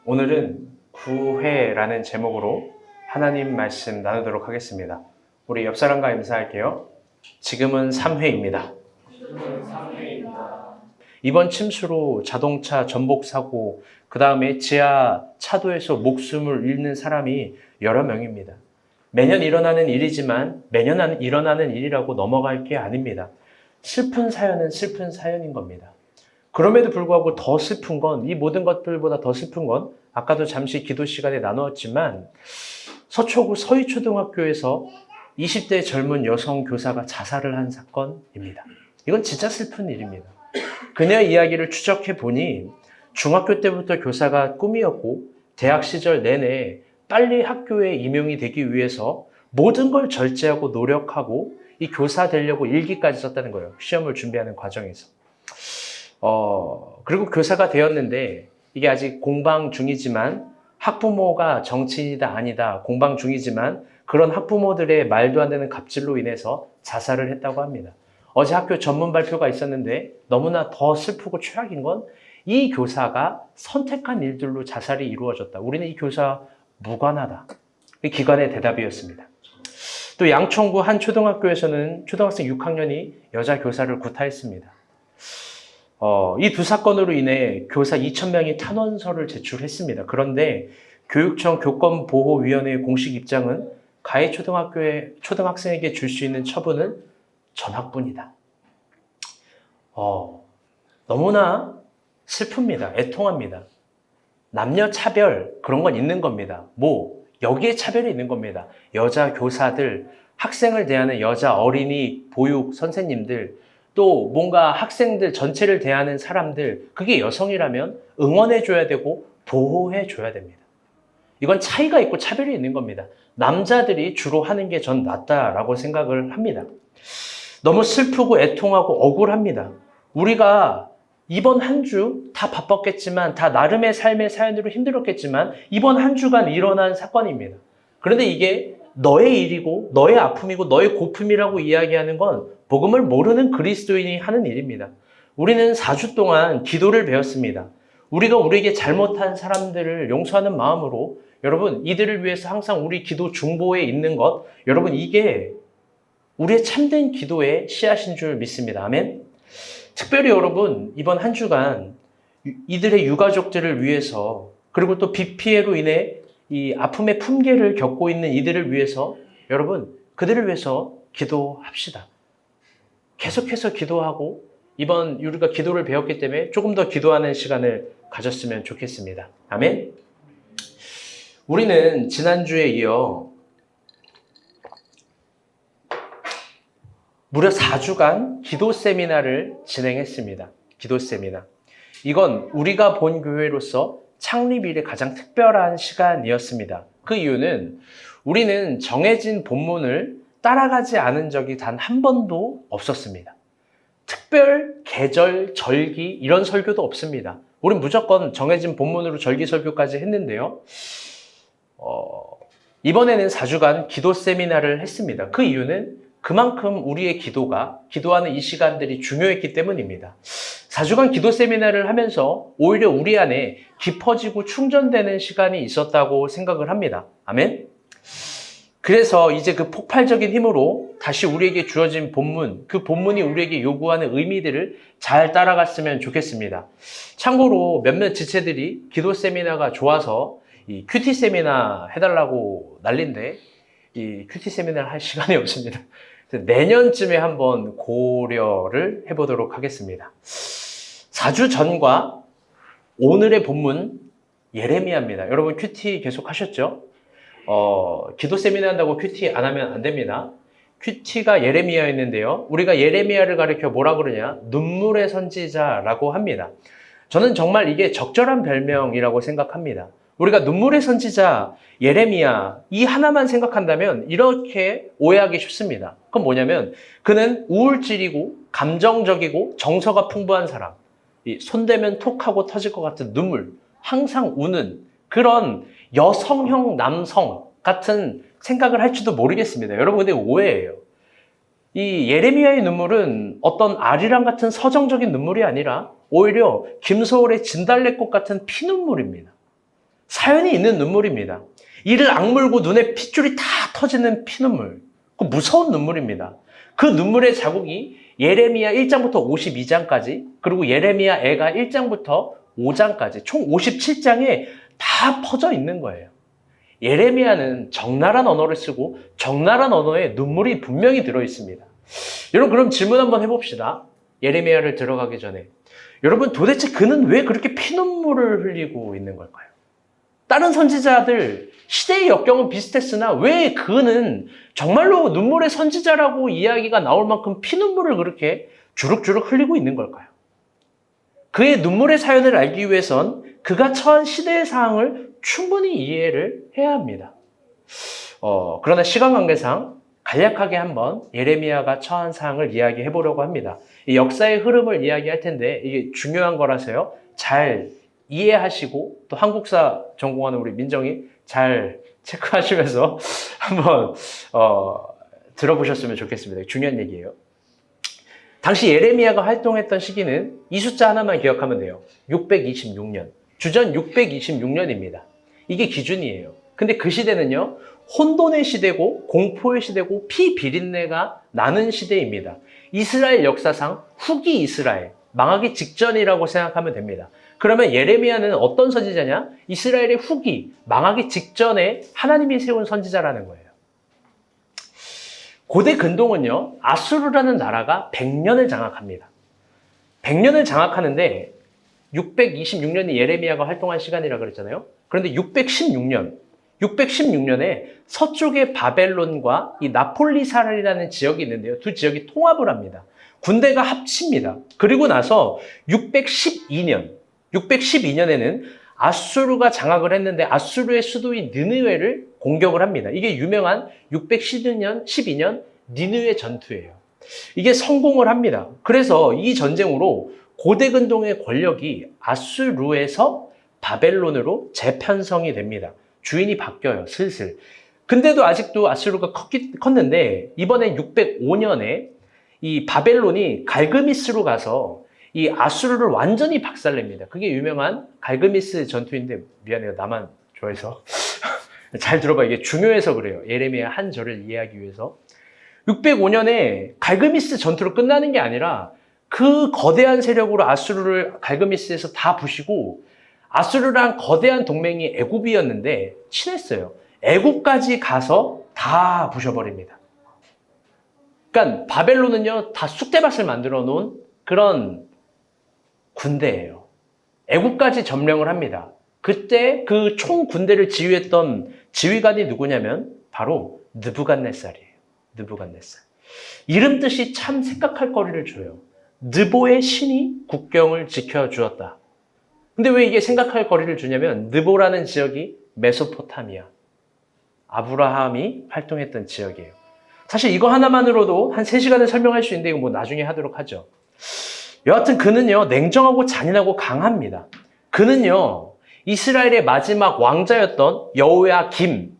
오늘은 구회라는 제목으로 하나님 말씀 나누도록 하겠습니다. 우리 옆 사람과 인사할게요. 지금은 3회입니다. 이번 침수로 자동차 전복 사고, 그 다음에 지하 차도에서 목숨을 잃는 사람이 여러 명입니다. 매년 일어나는 일이지만 매년 일어나는 일이라고 넘어갈 게 아닙니다. 슬픈 사연은 슬픈 사연인 겁니다. 그럼에도 불구하고 더 슬픈 건, 이 모든 것들보다 더 슬픈 건 아까도 잠시 기도 시간에 나누었지만 서초구 서희초등학교에서 20대 젊은 여성 교사가 자살을 한 사건입니다. 이건 진짜 슬픈 일입니다. 그녀의 이야기를 추적해 보니 중학교 때부터 교사가 꿈이었고 대학 시절 내내 빨리 학교에 임용이 되기 위해서 모든 걸 절제하고 노력하고 이 교사 되려고 일기까지 썼다는 거예요. 시험을 준비하는 과정에서. 그리고 교사가 되었는데 이게 아직 공방 중이지만 학부모가 정치인이다 아니다 공방 중이지만 그런 학부모들의 말도 안 되는 갑질로 인해서 자살을 했다고 합니다. 어제 학교 전문 발표가 있었는데 너무나 더 슬프고 최악인 건 이 교사가 선택한 일들로 자살이 이루어졌다. 우리는 이 교사 무관하다. 기관의 대답이었습니다. 또 양천구 한 초등학교에서는 초등학생 6학년이 여자 교사를 구타했습니다. 이 두 사건으로 인해 교사 2,000명이 탄원서를 제출했습니다. 그런데 교육청 교권보호위원회의 공식 입장은 가해 초등학교의 초등학생에게 줄 수 있는 처분은 전학뿐이다. 너무나 슬픕니다. 애통합니다. 남녀 차별 그런 건 있는 겁니다. 여기에 차별이 있는 겁니다. 여자 교사들, 학생을 대하는 여자 어린이 보육 선생님들, 또 뭔가 학생들 전체를 대하는 사람들, 그게 여성이라면 응원해줘야 되고 보호해줘야 됩니다. 이건 차이가 있고 차별이 있는 겁니다. 남자들이 주로 하는 게 전 낫다라고 생각을 합니다. 너무 슬프고 애통하고 억울합니다. 우리가 이번 한 주 다 바빴겠지만 다 나름의 삶의 사연으로 힘들었겠지만 이번 한 주간 일어난 사건입니다. 그런데 이게 너의 일이고 너의 아픔이고 너의 고품이라고 이야기하는 건 복음을 모르는 그리스도인이 하는 일입니다. 우리는 4주 동안 기도를 배웠습니다. 우리가 우리에게 잘못한 사람들을 용서하는 마음으로 여러분 이들을 위해서 항상 우리 기도 중보에 있는 것 여러분 이게 우리의 참된 기도의 씨앗인 줄 믿습니다. 아멘. 특별히 여러분 이번 한 주간 이들의 유가족들을 위해서 그리고 또 비 피해로 인해 이 아픔의 품계를 겪고 있는 이들을 위해서 여러분 그들을 위해서 기도합시다. 계속해서 기도하고 이번 우리가 기도를 배웠기 때문에 조금 더 기도하는 시간을 가졌으면 좋겠습니다. 아멘. 우리는 지난주에 이어 무려 4주간 기도 세미나를 진행했습니다. 기도 세미나. 이건 우리가 본 교회로서 창립 이래 가장 특별한 시간이었습니다. 그 이유는 우리는 정해진 본문을 따라가지 않은 적이 단 한 번도 없었습니다. 특별, 계절, 절기 이런 설교도 없습니다. 우린 무조건 정해진 본문으로 절기 설교까지 했는데요. 이번에는 4주간 기도 세미나를 했습니다. 그 이유는 그만큼 우리의 기도하는 이 시간들이 중요했기 때문입니다. 4주간 기도 세미나를 하면서 오히려 우리 안에 깊어지고 충전되는 시간이 있었다고 생각을 합니다. 아멘. 그래서 이제 그 폭발적인 힘으로 다시 우리에게 주어진 본문, 그 본문이 우리에게 요구하는 의미들을 잘 따라갔으면 좋겠습니다. 참고로 몇몇 지체들이 기도 세미나가 좋아서 이 큐티 세미나 해달라고 난린데 이 큐티 세미나를 할 시간이 없습니다. 내년쯤에 한번 고려를 해보도록 하겠습니다. 4주 전과 오늘의 본문 예레미야입니다. 여러분 큐티 계속 하셨죠? 기도 세미나 한다고 큐티 안 하면 안 됩니다. 큐티가 예레미야였는데요. 우리가 예레미야를 가리켜 뭐라 그러냐? 눈물의 선지자라고 합니다. 저는 정말 이게 적절한 별명이라고 생각합니다. 우리가 눈물의 선지자 예레미야 이 하나만 생각한다면 이렇게 오해하기 쉽습니다. 그건 뭐냐면 그는 우울질이고 감정적이고 정서가 풍부한 사람, 손대면 톡하고 터질 것 같은 눈물, 항상 우는 그런 여성형 남성 같은 생각을 할지도 모르겠습니다. 여러분 근데 오해예요. 이 예레미야의 눈물은 어떤 아리랑 같은 서정적인 눈물이 아니라 오히려 김소월의 진달래꽃 같은 피눈물입니다. 사연이 있는 눈물입니다. 이를 악물고 눈에 핏줄이 다 터지는 피눈물. 그 무서운 눈물입니다. 그 눈물의 자국이 예레미야 1장부터 52장까지, 그리고 예레미야 애가 1장부터 5장까지 총 57장에 다 퍼져 있는 거예요. 예레미야는 적나라한 언어를 쓰고 적나라한 언어에 눈물이 분명히 들어있습니다. 여러분, 그럼 질문 한번 해봅시다. 예레미야를 들어가기 전에. 여러분, 도대체 그는 왜 그렇게 피눈물을 흘리고 있는 걸까요? 다른 선지자들 시대의 역경은 비슷했으나 왜 그는 정말로 눈물의 선지자라고 이야기가 나올 만큼 피눈물을 그렇게 주룩주룩 흘리고 있는 걸까요? 그의 눈물의 사연을 알기 위해선 그가 처한 시대의 상황을 충분히 이해를 해야 합니다. 그러나 시간 관계상 간략하게 한번 예레미야가 처한 상황을 이야기해 보려고 합니다. 이 역사의 흐름을 이야기할 텐데 이게 중요한 거라서요. 잘 이해하시고 또 한국사 전공하는 우리 민정이 잘 체크하시면서 한번 들어보셨으면 좋겠습니다. 중요한 얘기예요. 당시 예레미야가 활동했던 시기는 이 숫자 하나만 기억하면 돼요. 626년. 주전 626년입니다. 이게 기준이에요. 근데 그 시대는요. 혼돈의 시대고 공포의 시대고 피비린내가 나는 시대입니다. 이스라엘 역사상 후기 이스라엘, 망하기 직전이라고 생각하면 됩니다. 그러면 예레미야는 어떤 선지자냐? 이스라엘의 후기, 망하기 직전에 하나님이 세운 선지자라는 거예요. 고대 근동은요, 아수르라는 나라가 100년을 장악합니다. 100년을 장악하는데 626년이 예레미야가 활동한 시간이라고 그랬잖아요. 그런데 616년에 서쪽의 바벨론과 이 나폴리사라는 지역이 있는데요. 두 지역이 통합을 합니다. 군대가 합칩니다. 그리고 나서 612년에는 아수르가 장악을 했는데 아수르의 수도인 느느웨를 공격을 합니다. 이게 유명한 612년 니느웨 전투예요. 이게 성공을 합니다. 그래서 이 전쟁으로 고대 근동의 권력이 아수르에서 바벨론으로 재편성이 됩니다. 주인이 바뀌어요, 슬슬. 근데도 아직도 아수르가 컸는데 이번에 605년에 이 바벨론이 갈그미스로 가서 이 아수르를 완전히 박살냅니다. 그게 유명한 갈그미스 전투인데 미안해요. 나만 좋아해서. 잘 들어봐. 이게 중요해서 그래요. 예레미야 한 절을 이해하기 위해서. 605년에 갈그미스 전투로 끝나는 게 아니라 그 거대한 세력으로 아수르를 갈그미스에서 다 부시고 아수르랑 거대한 동맹이 애굽이었는데 친했어요. 애굽까지 가서 다 부셔버립니다. 그러니까 바벨론은요 다 쑥대밭을 만들어 놓은 그런 군대예요. 애굽까지 점령을 합니다. 그때 그 총 군대를 지휘했던 지휘관이 누구냐면 바로 느부갓네살이에요. 느부갓네살. 이름 뜻이 참 생각할 거리를 줘요. 느보의 신이 국경을 지켜주었다. 근데 왜 이게 생각할 거리를 주냐면 느보라는 지역이 메소포타미아, 아브라함이 활동했던 지역이에요. 사실 이거 하나만으로도 한 3시간을 설명할 수 있는데 이거 뭐 나중에 하도록 하죠. 여하튼 그는요 냉정하고 잔인하고 강합니다. 그는요 이스라엘의 마지막 왕자였던 여호야긴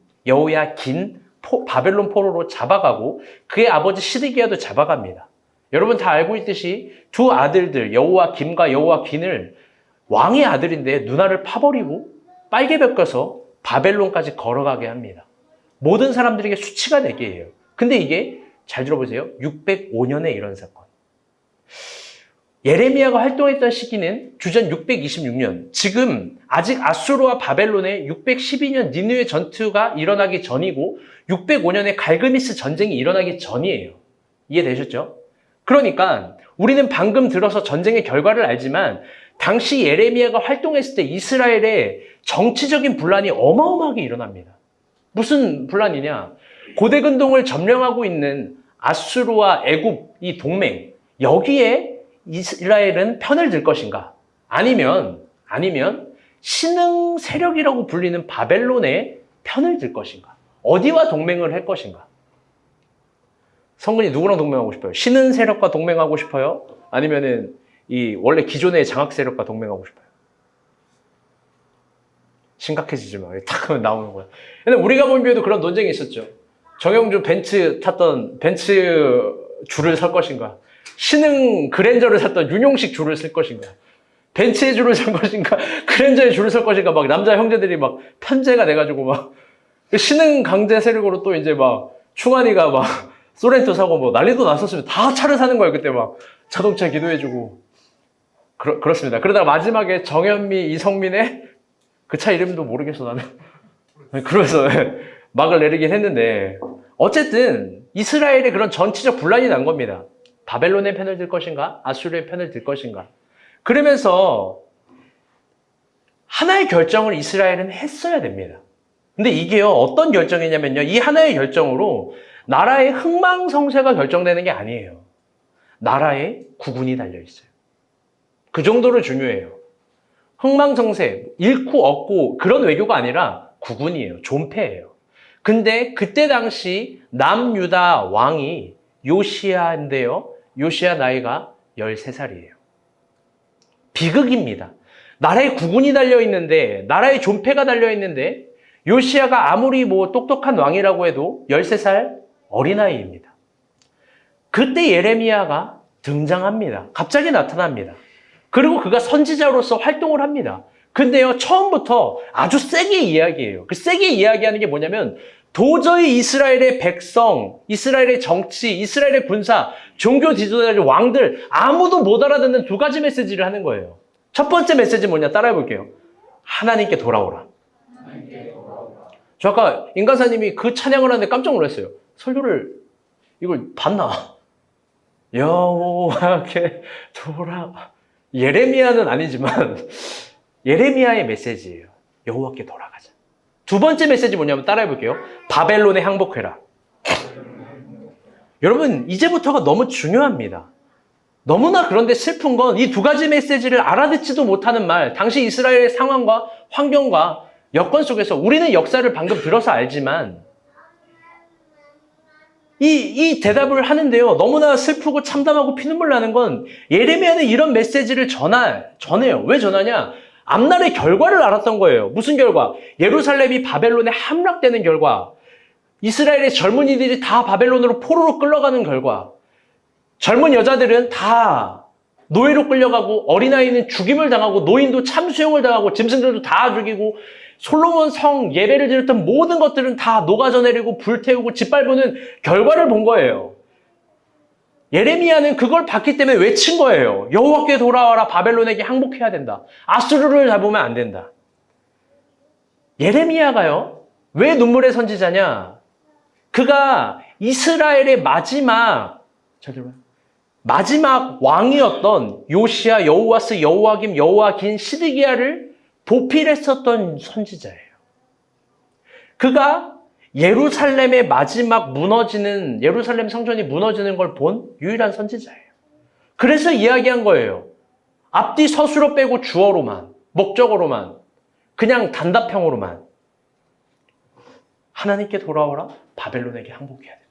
바벨론 포로로 잡아가고 그의 아버지 시드기야도 잡아갑니다. 여러분 다 알고 있듯이 두 아들들 여호야김과 여호야긴을 왕의 아들인데 누나를 파버리고 빨개 벗겨서 바벨론까지 걸어가게 합니다. 모든 사람들에게 수치가 되게 해요. 근데 이게 잘 들어보세요. 605년에 이런 사건. 예레미야가 활동했던 시기는 주전 626년. 지금 아직 아수르와 바벨론의 612년 니느웨 전투가 일어나기 전이고 605년에 갈그미스 전쟁이 일어나기 전이에요. 이해되셨죠? 그러니까 우리는 방금 들어서 전쟁의 결과를 알지만 당시 예레미야가 활동했을 때 이스라엘의 정치적인 분란이 어마어마하게 일어납니다. 무슨 분란이냐? 고대 근동을 점령하고 있는 아수르와 애굽 이 동맹, 여기에 이스라엘은 편을 들 것인가? 아니면 신흥 세력이라고 불리는 바벨론에 편을 들 것인가? 어디와 동맹을 할 것인가? 성근이 누구랑 동맹하고 싶어요? 신흥 세력과 동맹하고 싶어요? 아니면은 이 원래 기존의 장악 세력과 동맹하고 싶어요? 심각해지지 마. 탁 하면 나오는 거야. 근데 우리가 보기에도 그런 논쟁이 있었죠. 정영준 벤츠 줄을 설 것인가? 신흥 그랜저를 샀던 윤용식 줄을 쓸 것인가? 벤츠에 줄을 설 것인가, 그랜저에 줄을 설 것인가, 막 남자 형제들이 막 편제가 돼가지고 막, 신흥 강제 세력으로 또 이제 막, 충환이가 막, 소렌토 사고 뭐 난리도 났었으면 다 차를 사는 거예요. 그때 막, 자동차 기도해주고. 그렇습니다. 그러다가 마지막에 정현미, 이성민의 그 차 이름도 모르겠어, 나는. 그래서 막을 내리긴 했는데, 어쨌든, 이스라엘의 그런 정치적 분란이 난 겁니다. 바벨론의 편을 들 것인가? 아수르의 편을 들 것인가? 그러면서 하나의 결정을 이스라엘은 했어야 됩니다. 근데 이게요, 어떤 결정이냐면요, 이 하나의 결정으로 나라의 흥망성쇠가 결정되는 게 아니에요. 나라의 국운이 달려있어요. 그 정도로 중요해요. 흥망성쇠, 잃고 얻고 그런 외교가 아니라 국운이에요. 존폐예요. 근데 그때 당시 남유다 왕이 요시야인데요. 요시야 나이가 13살이에요. 비극입니다. 나라의 국운이 달려있는데, 나라의 존폐가 달려있는데, 요시야가 아무리 뭐 똑똑한 왕이라고 해도 13살 어린아이입니다. 그때 예레미야가 등장합니다. 갑자기 나타납니다. 그리고 그가 선지자로서 활동을 합니다. 근데요, 처음부터 아주 세게 이야기해요. 그 세게 이야기하는 게 뭐냐면, 도저히 이스라엘의 백성, 이스라엘의 정치, 이스라엘의 군사, 종교 지도자들, 왕들 아무도 못 알아듣는 두 가지 메시지를 하는 거예요. 첫 번째 메시지 뭐냐? 따라해 볼게요. 하나님께 돌아오라. 저 아까 인간사님이 그 찬양을 하는데 깜짝 놀랐어요. 설교를 이걸 봤나? 여호와께 돌아. 예레미야는 아니지만 예레미야의 메시지예요. 여호와께 돌아가자. 두 번째 메시지 뭐냐면 따라해 볼게요. 바벨론에 항복해라. 여러분, 이제부터가 너무 중요합니다. 너무나 그런데 슬픈 건 이 두 가지 메시지를 알아듣지도 못하는 말, 당시 이스라엘의 상황과 환경과 여건 속에서 우리는 역사를 방금 들어서 알지만 이 대답을 하는데요. 너무나 슬프고 참담하고 피눈물 나는 건 예레미야는 이런 메시지를 전해요. 왜 전하냐? 앞날의 결과를 알았던 거예요. 무슨 결과? 예루살렘이 바벨론에 함락되는 결과. 이스라엘의 젊은이들이 다 바벨론으로 포로로 끌려가는 결과. 젊은 여자들은 다 노예로 끌려가고 어린아이는 죽임을 당하고 노인도 참수형을 당하고 짐승들도 다 죽이고 솔로몬 성 예배를 드렸던 모든 것들은 다 녹아져 내리고 불태우고 짓밟는 결과를 본 거예요. 예레미야는 그걸 봤기 때문에 외친 거예요. 여호와께 돌아와라. 바벨론에게 항복해야 된다. 아수르를 잡으면 안 된다. 예레미야가요. 왜 눈물의 선지자냐? 그가 이스라엘의 마지막 왕이었던 요시야, 여호와스, 여호와김, 여호와긴, 시드기야를 보필했었던 선지자예요. 그가 예루살렘의 마지막 예루살렘 성전이 무너지는 걸 본 유일한 선지자예요. 그래서 이야기한 거예요. 앞뒤 서술어 빼고 주어로만, 목적어로만, 그냥 단답형으로만. 하나님께 돌아오라. 바벨론에게 항복해야 된다.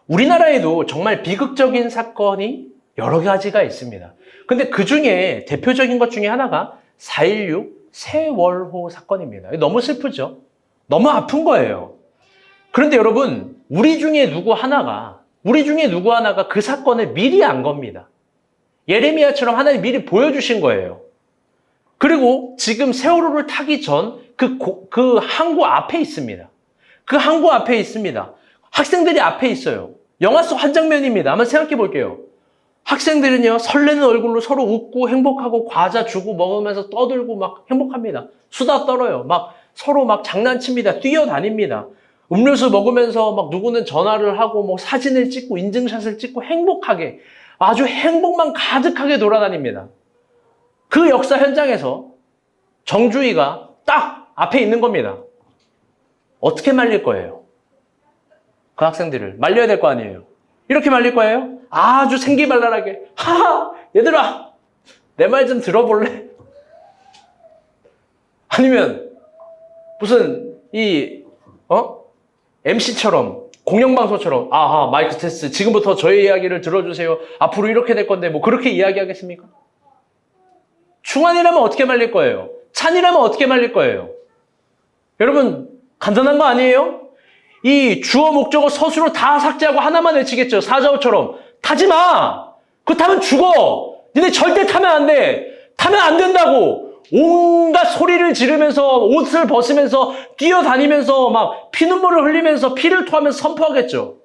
우리나라에도 정말 비극적인 사건이 여러 가지가 있습니다. 근데 그 중에 대표적인 것 중에 하나가 4.16 세월호 사건입니다. 너무 슬프죠? 너무 아픈 거예요. 그런데 여러분, 우리 중에 누구 하나가 그 사건을 미리 안 겁니다. 예레미야처럼 하나님 미리 보여주신 거예요. 그리고 지금 세월호를 타기 전 그 항구 앞에 있습니다. 그 항구 앞에 있습니다. 학생들이 앞에 있어요. 영화 속 한 장면입니다. 한번 생각해 볼게요. 학생들은요, 설레는 얼굴로 서로 웃고 행복하고 과자 주고 먹으면서 떠들고 막 행복합니다. 수다 떨어요. 막 서로 막 장난칩니다. 뛰어다닙니다. 음료수 먹으면서 막 누구는 전화를 하고 뭐 사진을 찍고 인증샷을 찍고 행복하게, 아주 행복만 가득하게 돌아다닙니다. 그 역사 현장에서 정주희가 딱 앞에 있는 겁니다. 어떻게 말릴 거예요? 그 학생들을 말려야 될 거 아니에요. 이렇게 말릴 거예요? 아주 생기발랄하게. 하하, 얘들아, 내 말 좀 들어볼래? 아니면 무슨 MC처럼 공영방송처럼 아하, 마이크 테스트, 지금부터 저의 이야기를 들어주세요. 앞으로 이렇게 될 건데 뭐 그렇게 이야기하겠습니까? 충환이라면 어떻게 말릴 거예요? 찬이라면 어떻게 말릴 거예요? 여러분, 간단한 거 아니에요? 이 주어, 목적어, 서술어 다 삭제하고 하나만 외치겠죠. 사자오처럼. 타지 마! 그거 타면 죽어! 니네 절대 타면 안 돼. 타면 안 된다고. 온갖 소리를 지르면서 옷을 벗으면서 뛰어다니면서 막 피눈물을 흘리면서 피를 토하면서 선포하겠죠.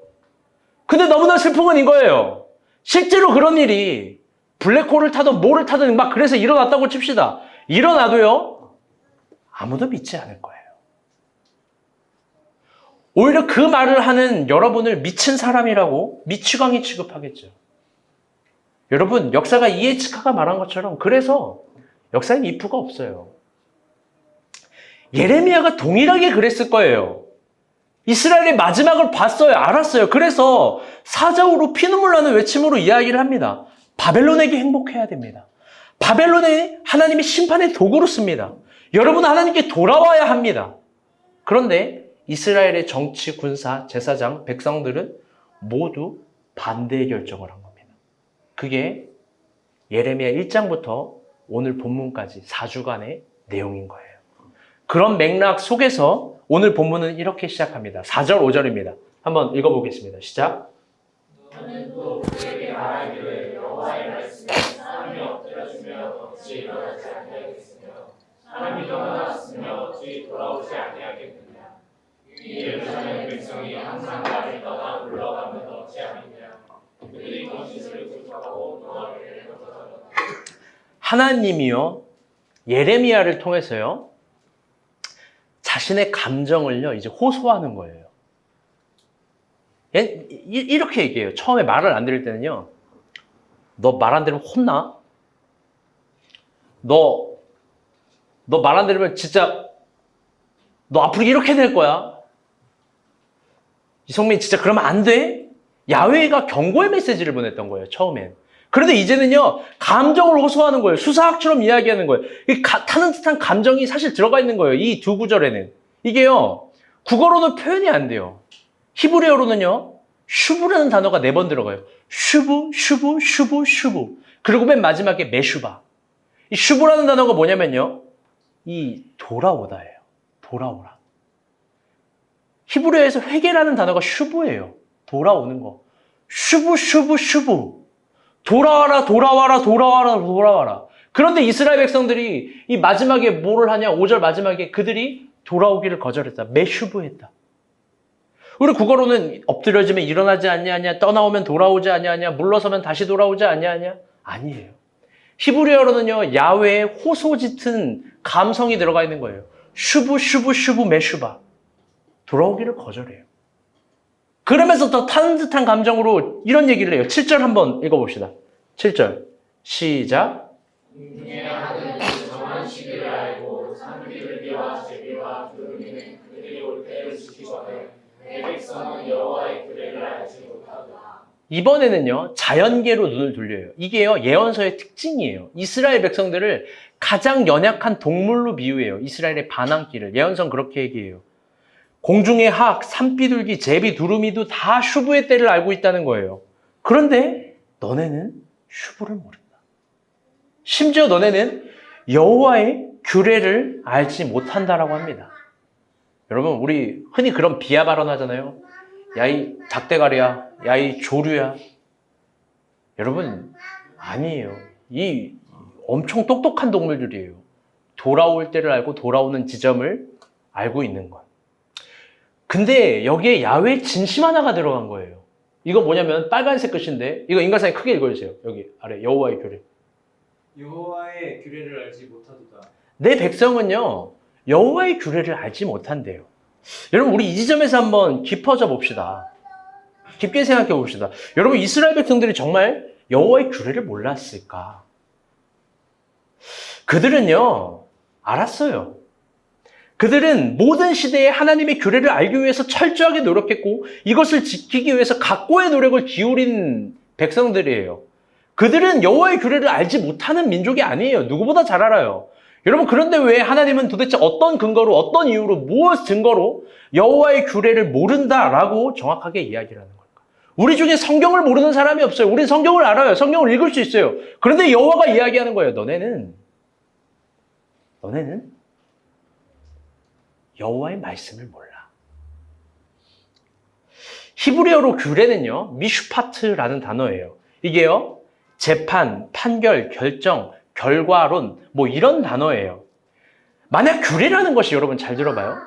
근데 너무나 슬픈 건 이거예요. 실제로 그런 일이 블랙홀을 타든 뭐를 타든 막 그래서 일어났다고 칩시다. 일어나도요. 아무도 믿지 않을 거예요. 오히려 그 말을 하는 여러분을 미친 사람이라고 미치광이 취급하겠죠. 여러분, 역사가 이에츠카가 말한 것처럼 그래서 역사는 이프가 없어요. 예레미야가 동일하게 그랬을 거예요. 이스라엘의 마지막을 봤어요. 알았어요. 그래서 사자우로 피눈물 나는 외침으로 이야기를 합니다. 바벨론에게 행복해야 됩니다. 바벨론에 하나님이 심판의 도구로 씁니다. 여러분은 하나님께 돌아와야 합니다. 그런데 이스라엘의 정치, 군사, 제사장, 백성들은 모두 반대의 결정을 한 겁니다. 그게 예레미야 1장부터 오늘 본문까지 4주간의 내용인 거예요. 그런 맥락 속에서 오늘 본문은 이렇게 시작합니다. 4절, 5절입니다. 한번 읽어보겠습니다. 시작. 너는 또 그에게 말하기를 여호와의 말씀에 사람이 엎드려주며 어찌 일어나지 아니하겠으며 사람이 떠나갔으며 어찌 돌아오지 아니하겠느냐. 이 예루살렘 백성이 항상 나를 떠나 올라가면 어찌 아니냐. 그들이 거짓을 구속하고 너를 거절하라. 하나님이요 예레미야를 통해서요 자신의 감정을요 이제 호소하는 거예요. 이렇게 얘기해요. 처음에 말을 안 들을 때는요. 너 말 안 들으면 혼나? 너 말 안 들으면 진짜 너 앞으로 이렇게 될 거야. 이성민 진짜 그러면 안 돼? 야훼가 경고의 메시지를 보냈던 거예요. 처음엔. 그런데 이제는요. 감정을 호소하는 거예요. 수사학처럼 이야기하는 거예요. 타는 듯한 감정이 사실 들어가 있는 거예요. 이 두 구절에는. 이게요. 국어로는 표현이 안 돼요. 히브리어로는요. 슈브라는 단어가 4번 들어가요. 슈브, 슈브, 슈브, 슈브. 그리고 맨 마지막에 메슈바. 이 슈브라는 단어가 뭐냐면요. 이 돌아오다예요. 돌아오라. 히브리어에서 회개라는 단어가 슈브예요. 돌아오는 거. 슈브, 슈브, 슈브. 돌아와라, 돌아와라, 돌아와라, 돌아와라. 그런데 이스라엘 백성들이 이 마지막에 뭐를 하냐? 5절 마지막에 그들이 돌아오기를 거절했다. 메슈브했다. 우리 국어로는 엎드려지면 일어나지 않냐냐, 떠나오면 돌아오지 않냐냐, 물러서면 다시 돌아오지 않냐냐? 아니에요. 히브리어로는요, 야훼의 호소 짙은 감성이 들어가 있는 거예요. 슈브, 슈브, 슈브, 메슈바. 돌아오기를 거절해요. 그러면서 더 타는 듯한 감정으로 이런 얘기를 해요. 7절 한번 읽어봅시다. 7절. 시작. 중에 하는 정한 시기를 알고 산비둘기와 제비와 두루미는 그들이 올 때를 지키거늘 내 백성은 여호와의 규례를 알지 못하도다. 이번에는요. 자연계로 눈을 돌려요. 이게요. 예언서의 특징이에요. 이스라엘 백성들을 가장 연약한 동물로 비유해요. 이스라엘의 반항기를. 예언서는 그렇게 얘기해요. 공중의 학, 산비둘기, 제비, 두루미도 다 슈브의 때를 알고 있다는 거예요. 그런데 너네는 슈브를 모른다. 심지어 너네는 여호와의 규례를 알지 못한다라고 합니다. 여러분 우리 흔히 그런 비하 발언하잖아요. 야 이 닭대가리야, 야 이 조류야. 여러분 아니에요. 이 엄청 똑똑한 동물들이에요. 돌아올 때를 알고 돌아오는 지점을 알고 있는 것. 근데 여기에 야훼 진심 하나가 들어간 거예요. 이거 뭐냐면 빨간색 글씨인데 이거 인간상에 크게 읽어주세요. 여기 아래 여호와의 규례. 여호와의 규례를 알지 못하도다. 내 백성은요 여호와의 규례를 알지 못한대요. 여러분 우리 이 지점에서 한번 깊어져 봅시다. 깊게 생각해 봅시다. 여러분 이스라엘 백성들이 정말 여호와의 규례를 몰랐을까? 그들은요 알았어요. 그들은 모든 시대에 하나님의 규례를 알기 위해서 철저하게 노력했고 이것을 지키기 위해서 각고의 노력을 기울인 백성들이에요. 그들은 여호와의 규례를 알지 못하는 민족이 아니에요. 누구보다 잘 알아요. 여러분 그런데 왜 하나님은 도대체 어떤 근거로 어떤 이유로 무엇 증거로 여호와의 규례를 모른다라고 정확하게 이야기를 하는 걸까? 우리 중에 성경을 모르는 사람이 없어요. 우린 성경을 알아요. 성경을 읽을 수 있어요. 그런데 여호와가 이야기하는 거예요. 너네는 여호와의 말씀을 몰라. 히브리어로 규례는요. 미슈파트라는 단어예요. 이게요. 재판, 판결, 결정, 결과론 뭐 이런 단어예요. 만약 규례라는 것이 여러분 잘 들어봐요.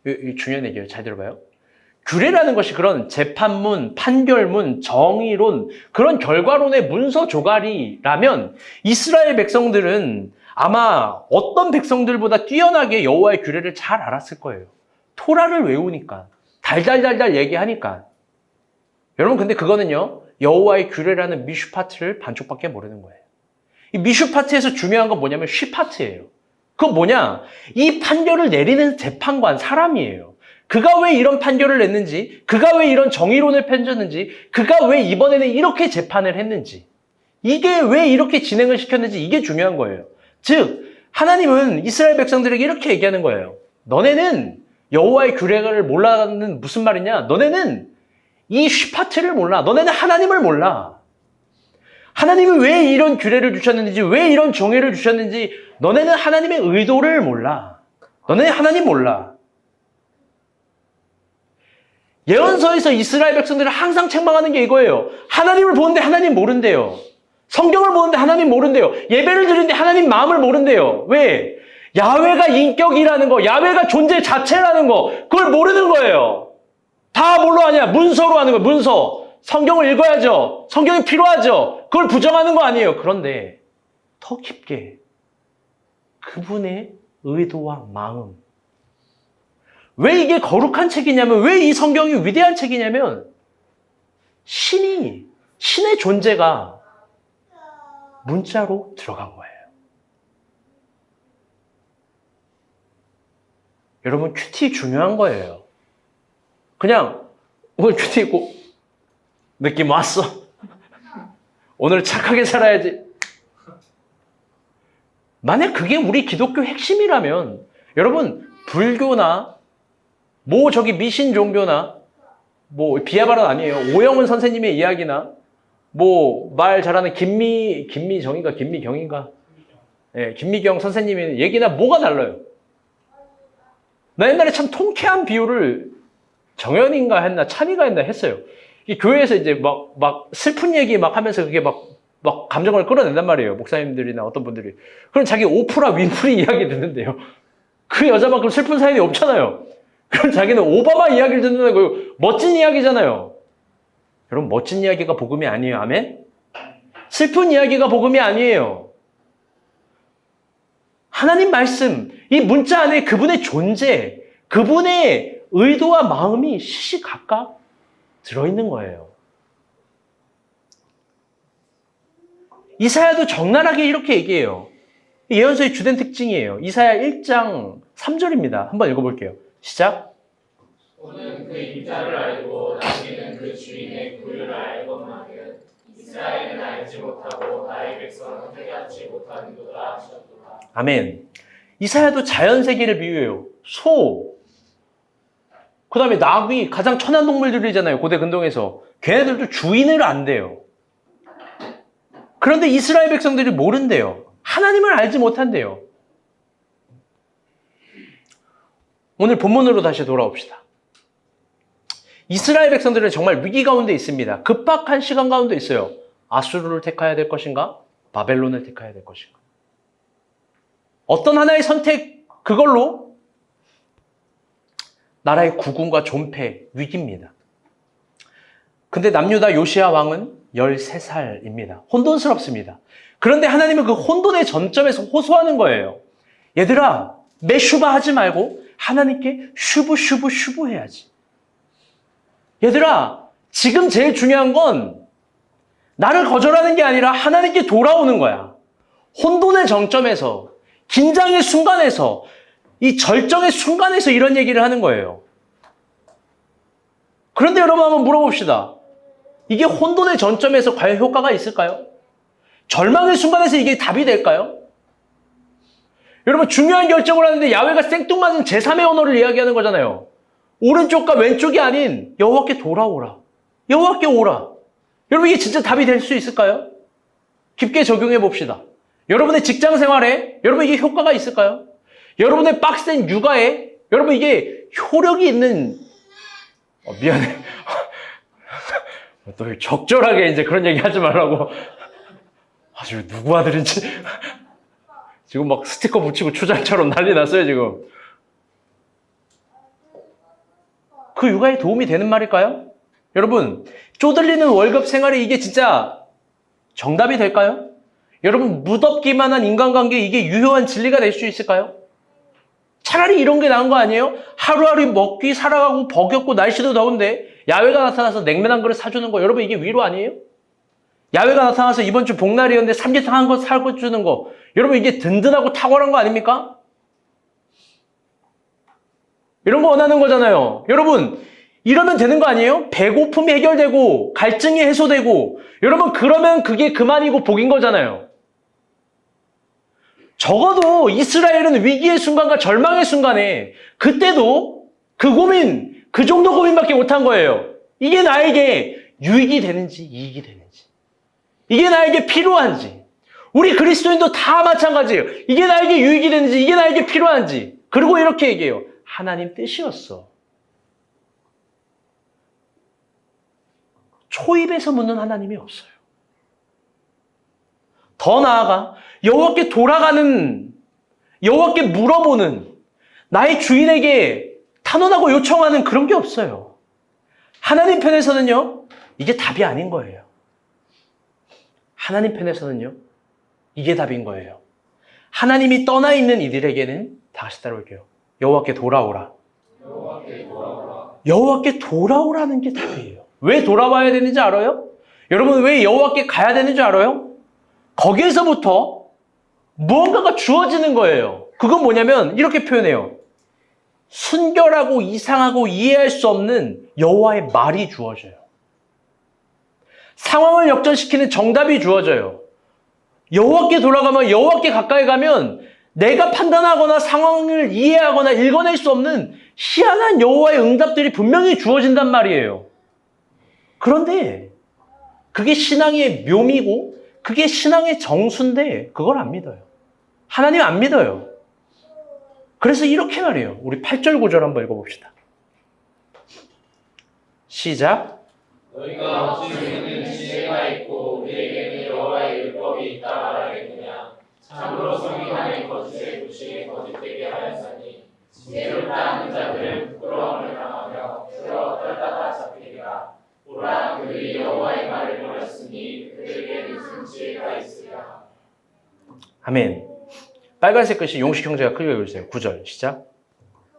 이 중요한 얘기예요. 잘 들어봐요. 규례라는 것이 그런 재판문, 판결문, 정의론, 그런 결과론의 문서 조각이라면 이스라엘 백성들은 아마 어떤 백성들보다 뛰어나게 여호와의 규례를 잘 알았을 거예요. 토라를 외우니까, 달달달달 얘기하니까. 여러분 근데 그거는요, 여호와의 규례라는 미슈파트를 반쪽밖에 모르는 거예요. 이 미슈파트에서 중요한 건 뭐냐면 쉬파트예요. 그건 뭐냐? 이 판결을 내리는 재판관 사람이에요. 그가 왜 이런 판결을 냈는지, 그가 왜 이런 정의론을 펼쳤는지, 그가 왜 이번에는 이렇게 재판을 했는지, 이게 왜 이렇게 진행을 시켰는지 이게 중요한 거예요. 즉 하나님은 이스라엘 백성들에게 이렇게 얘기하는 거예요. 너네는 여호와의 규례를 몰라는 무슨 말이냐? 너네는 이 쉬파트를 몰라. 너네는 하나님을 몰라. 하나님이 왜 이런 규례를 주셨는지, 왜 이런 정의를 주셨는지 너네는 하나님의 의도를 몰라. 너네는 하나님 몰라. 예언서에서 이스라엘 백성들을 항상 책망하는 게 이거예요. 하나님을 보는데 하나님 모른대요. 성경을 보는데 하나님 모른대요. 예배를 드리는데 하나님 마음을 모른대요. 왜? 야훼가 인격이라는 거, 야훼가 존재 자체라는 거, 그걸 모르는 거예요. 다 뭘로 하냐? 문서로 하는 거예요. 문서. 성경을 읽어야죠. 성경이 필요하죠. 그걸 부정하는 거 아니에요. 그런데 더 깊게 그분의 의도와 마음. 왜 이게 거룩한 책이냐면, 왜 이 성경이 위대한 책이냐면 신의 존재가 문자로 들어간 거예요. 여러분 큐티 중요한 거예요. 그냥 오늘 큐티 입고 느낌 왔어. 오늘 착하게 살아야지. 만약 그게 우리 기독교 핵심이라면 여러분 불교나 뭐 저기 미신 종교나 뭐 비하 발언 아니에요. 오영훈 선생님의 이야기나 뭐 말 잘하는 김미경인가? 예, 김미경 선생님의 얘기나 뭐가 달라요? 나 옛날에 참 통쾌한 비유를 정연인가 했나 찬이가 했나 했어요. 이 교회에서 이제 막 슬픈 얘기 막 하면서 그게 막 감정을 끌어낸단 말이에요. 목사님들이나 어떤 분들이. 그럼 자기 오프라 윈프리 이야기 듣는데요. 그 여자만큼 슬픈 사연이 없잖아요. 그럼 자기는 오바마 이야기를 듣는 거 멋진 이야기잖아요. 여러분 멋진 이야기가 복음이 아니에요. 아멘? 슬픈 이야기가 복음이 아니에요. 하나님 말씀, 이 문자 안에 그분의 존재, 그분의 의도와 마음이 시시각각 들어있는 거예요. 이사야도 적나라하게 이렇게 얘기해요. 예언서의 주된 특징이에요. 이사야 1장 3절입니다. 한번 읽어볼게요. 시작. 오는 그 입자를 알고 나중에는 그 주인의 구유를 알건만은 이스라엘은 알지 못하고 나의 백성은 깨닫지 못하는도다 하셨도다. 아멘. 이사야도 자연세계를 비유해요. 소, 그 다음에 나귀, 가장 천한 동물들이잖아요. 고대 근동에서. 걔네들도 주인을 안대요. 그런데 이스라엘 백성들이 모른대요. 하나님을 알지 못한대요. 오늘 본문으로 다시 돌아옵시다. 이스라엘 백성들은 정말 위기 가운데 있습니다. 급박한 시간 가운데 있어요. 아수르를 택해야 될 것인가? 바벨론을 택해야 될 것인가? 어떤 하나의 선택, 그걸로 나라의 구군과 존폐, 위기입니다. 근데 남유다 요시야 왕은 13살입니다. 혼돈스럽습니다. 그런데 하나님은 그 혼돈의 전점에서 호소하는 거예요. 얘들아, 메슈바 하지 말고 하나님께 슈브 해야지. 얘들아, 지금 제일 중요한 건 나를 거절하는 게 아니라 하나님께 돌아오는 거야. 혼돈의 정점에서, 긴장의 순간에서, 이 절정의 순간에서 이런 얘기를 하는 거예요. 그런데 여러분 한번 물어봅시다. 이게 혼돈의 전점에서 과연 효과가 있을까요? 절망의 순간에서 이게 답이 될까요? 여러분 중요한 결정을 하는데 야훼가 생뚱맞은 제3의 언어를 이야기하는 거잖아요. 오른쪽과 왼쪽이 아닌 여호와께 돌아오라. 여호와께 오라. 여러분 이게 진짜 답이 될 수 있을까요? 깊게 적용해 봅시다. 여러분의 직장 생활에 여러분 이게 효과가 있을까요? 여러분의 빡센 육아에 여러분 이게 효력이 있는 미안해. 또 적절하게 이제 그런 얘기 하지 말라고. 아주 누구 아들인지 지금 막 스티커 붙이고 추장처럼 난리 났어요 지금. 그 육아에 도움이 되는 말일까요? 여러분, 쪼들리는 월급 생활이 이게 진짜 정답이 될까요? 여러분, 무덥기만 한 인간관계 이게 유효한 진리가 될 수 있을까요? 차라리 이런 게 나은 거 아니에요? 하루하루 먹기 살아가고 버겁고 날씨도 더운데 야외가 나타나서 냉면 한 그릇 사주는 거, 여러분 이게 위로 아니에요? 야외가 나타나서 이번 주 복날이었는데 삼계탕 한 거 사고 주는 거, 여러분 이게 든든하고 탁월한 거 아닙니까? 이런 거 원하는 거잖아요. 여러분, 이러면 되는 거 아니에요? 배고픔이 해결되고 갈증이 해소되고, 여러분 그러면 그게 그만이고 복인 거잖아요. 적어도 이스라엘은 위기의 순간과 절망의 순간에 그때도 그 고민, 그 정도 고민밖에 못한 거예요. 이게 나에게 유익이 되는지 이익이 되는지, 이게 나에게 필요한지. 우리 그리스도인도 다 마찬가지예요. 이게 나에게 유익이 되는지, 이게 나에게 필요한지. 그리고 이렇게 얘기해요. 하나님 뜻이었어. 초입에서 묻는 하나님이 없어요. 더 나아가 여호와께 돌아가는, 여호와께 물어보는, 나의 주인에게 탄원하고 요청하는 그런 게 없어요. 하나님 편에서는요, 이게 답이 아닌 거예요. 하나님 편에서는요, 이게 답인 거예요. 하나님이 떠나 있는 이들에게는, 다 같이 따라올게요. 여호와께 돌아오라. 여호와께 돌아오라. 여호와께 돌아오라는 게 답이에요. 왜 돌아와야 되는지 알아요? 여러분, 왜 여호와께 가야 되는지 알아요? 거기에서부터 무언가가 주어지는 거예요. 그건 뭐냐면 이렇게 표현해요. 순결하고 이상하고 이해할 수 없는 여호와의 말이 주어져요. 상황을 역전시키는 정답이 주어져요. 여호와께 돌아가면, 여호와께 가까이 가면 내가 판단하거나 상황을 이해하거나 읽어낼 수 없는 희한한 여호와의 응답들이 분명히 주어진단 말이에요. 그런데 그게 신앙의 묘미고 그게 신앙의 정수인데 그걸 안 믿어요. 하나님 안 믿어요. 그래서 이렇게 말해요. 우리 8절 9절 한번 읽어봅시다. 시작. 너희가 어찌 우리는 지혜가 있고 우리에게는 여호와의 율법이 있다 말하겠느냐. 참으로 성이 안에 거짓의 구식에 거짓되게 하였으니 지혜를 따는 자들은 부끄러움을 당하며 들어 떨다가 잡히리라. 보라, 그들이 여호와의 말을 버렸으니 그들에게 무슨 지혜가 있으랴. 아멘. 빨간색 글씨 용식 형제가 크게 읽어주세요. 9절 시작.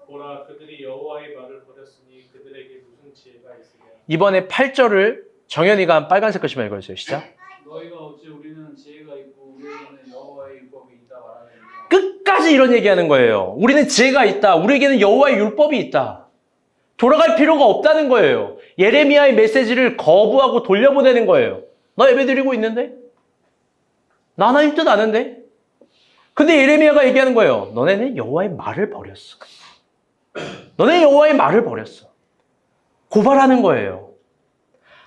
보라, 그들이 여호와의 말을 버렸으니 그들에게 무슨 지혜가 있으랴. 이번에 8절을 정현이가 빨간색 글씨만 읽어주세요. 시작. 너희가 어찌 우리는 지혜가 있고 우리에게는 여호와의 율법이 있다 말하느냐. 끝까지 이런 얘기하는 거예요. 우리는 지혜가 있다. 우리에게는 여호와의 율법이 있다. 돌아갈 필요가 없다는 거예요. 예레미야의 메시지를 거부하고 돌려보내는 거예요. 나 예배드리고 있는데? 나 하나님 뜻 아는데? 근데 예레미야가 얘기하는 거예요. 너네는 여호와의 말을 버렸어. 너네 여호와의 말을 버렸어. 고발하는 거예요.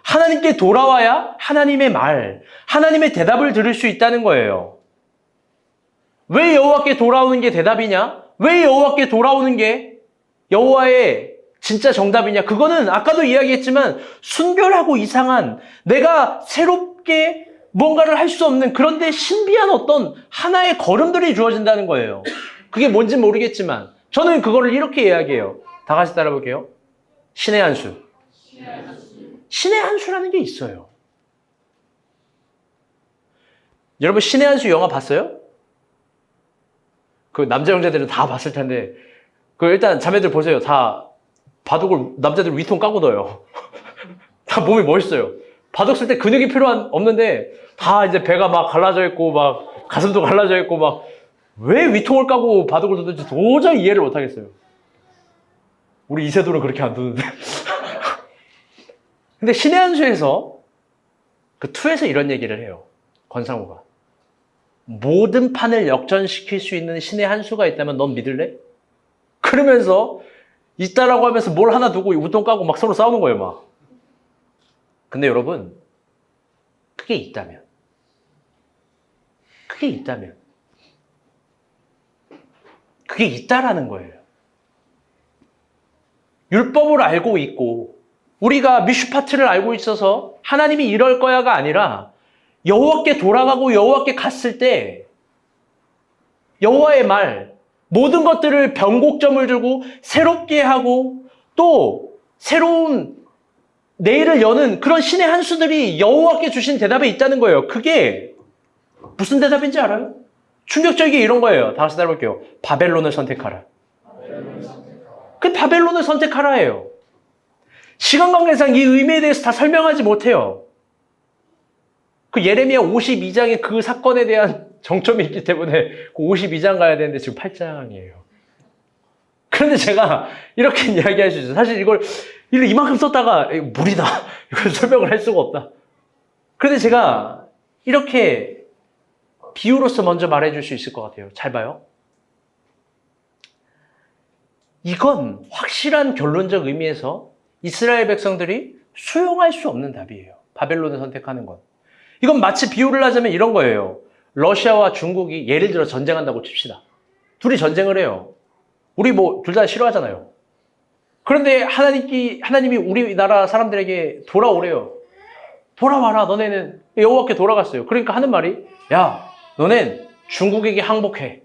하나님께 돌아와야 하나님의 말, 하나님의 대답을 들을 수 있다는 거예요. 왜 여호와께 돌아오는 게 대답이냐? 왜 여호와께 돌아오는 게 여호와의 진짜 정답이냐? 그거는 아까도 이야기했지만 순결하고 이상한, 내가 새롭게 뭔가를 할 수 없는, 그런데 신비한 어떤 하나의 걸음들이 주어진다는 거예요. 그게 뭔지 모르겠지만 저는 그거를 이렇게 이야기해요. 다 같이 따라볼게요. 신의 한 수. 신의 한 수라는 게 있어요. 여러분, 신의 한 수 영화 봤어요? 그 남자 형제들은 다 봤을 텐데, 그 일단 자매들 보세요. 다 바둑을 남자들 위통 까고 넣어요. 다 몸이 멋있어요. 바둑 쓸 때 근육이 없는데 다 이제 배가 막 갈라져 있고 막 가슴도 갈라져 있고 막, 왜 위통을 까고 바둑을 두는지 도저히 이해를 못 하겠어요. 우리 이세돌은 그렇게 안 두는데. 근데 신의 한 수에서 그 2에서 이런 얘기를 해요. 권상우가. 모든 판을 역전시킬 수 있는 신의 한 수가 있다면 넌 믿을래? 그러면서 있다라고 하면서 뭘 하나 두고 우통 까고 막 서로 싸우는 거예요, 막. 근데 여러분, 그게 있다면 그게 있다라는 거예요. 율법을 알고 있고 우리가 미슈파트를 알고 있어서 하나님이 이럴 거야가 아니라 여호와께 돌아가고 여호와께 갔을 때 여호와의 말, 모든 것들을 변곡점을 주고 새롭게 하고 또 새로운 내일을 여는 그런 신의 한 수들이 여호와께 주신 대답에 있다는 거예요. 그게 무슨 대답인지 알아요? 충격적이게 이런 거예요. 다시 따라볼게요. 바벨론을 선택하라. 그 바벨론을 선택하라예요. 시간 관계상 이 의미에 대해서 다 설명하지 못해요. 그 예레미야 52장에 그 사건에 대한 정점이 있기 때문에 그 52장 가야 되는데 지금 8장이에요. 그런데 제가 이렇게 이야기할 수 있어요. 사실 이걸 이만큼 썼다가 무리다. 이걸 설명을 할 수가 없다. 그런데 제가 이렇게 비유로서 먼저 말해줄 수 있을 것 같아요. 잘 봐요. 이건 확실한 결론적 의미에서 이스라엘 백성들이 수용할 수 없는 답이에요. 바벨론을 선택하는 건. 이건 마치 비유를 하자면 이런 거예요. 러시아와 중국이 예를 들어 전쟁한다고 칩시다. 둘이 전쟁을 해요. 우리 둘 다 싫어하잖아요. 그런데 하나님이 우리나라 사람들에게 돌아오래요. 돌아와라. 너네는 여호와께 돌아갔어요. 그러니까 하는 말이 야, 너넨 중국에게 항복해.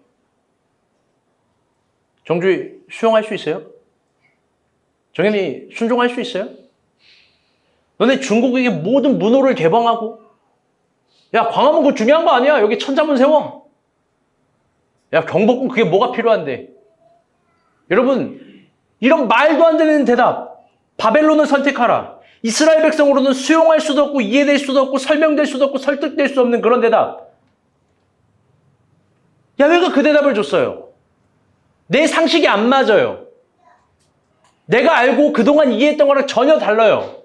정주희 수용할 수 있어요? 정현이 순종할 수 있어요? 너네 중국에게 모든 문호를 개방하고 야, 광화문 그거 중요한 거 아니야. 여기 천자문 세워. 야, 경복궁 그게 뭐가 필요한데. 여러분, 이런 말도 안 되는 대답. 바벨론을 선택하라. 이스라엘 백성으로는 수용할 수도 없고 이해될 수도 없고 설명될 수도 없고 설득될 수 없는 그런 대답. 야훼가 그 대답을 줬어요. 내 상식이 안 맞아요. 내가 알고 그동안 이해했던 거랑 전혀 달라요.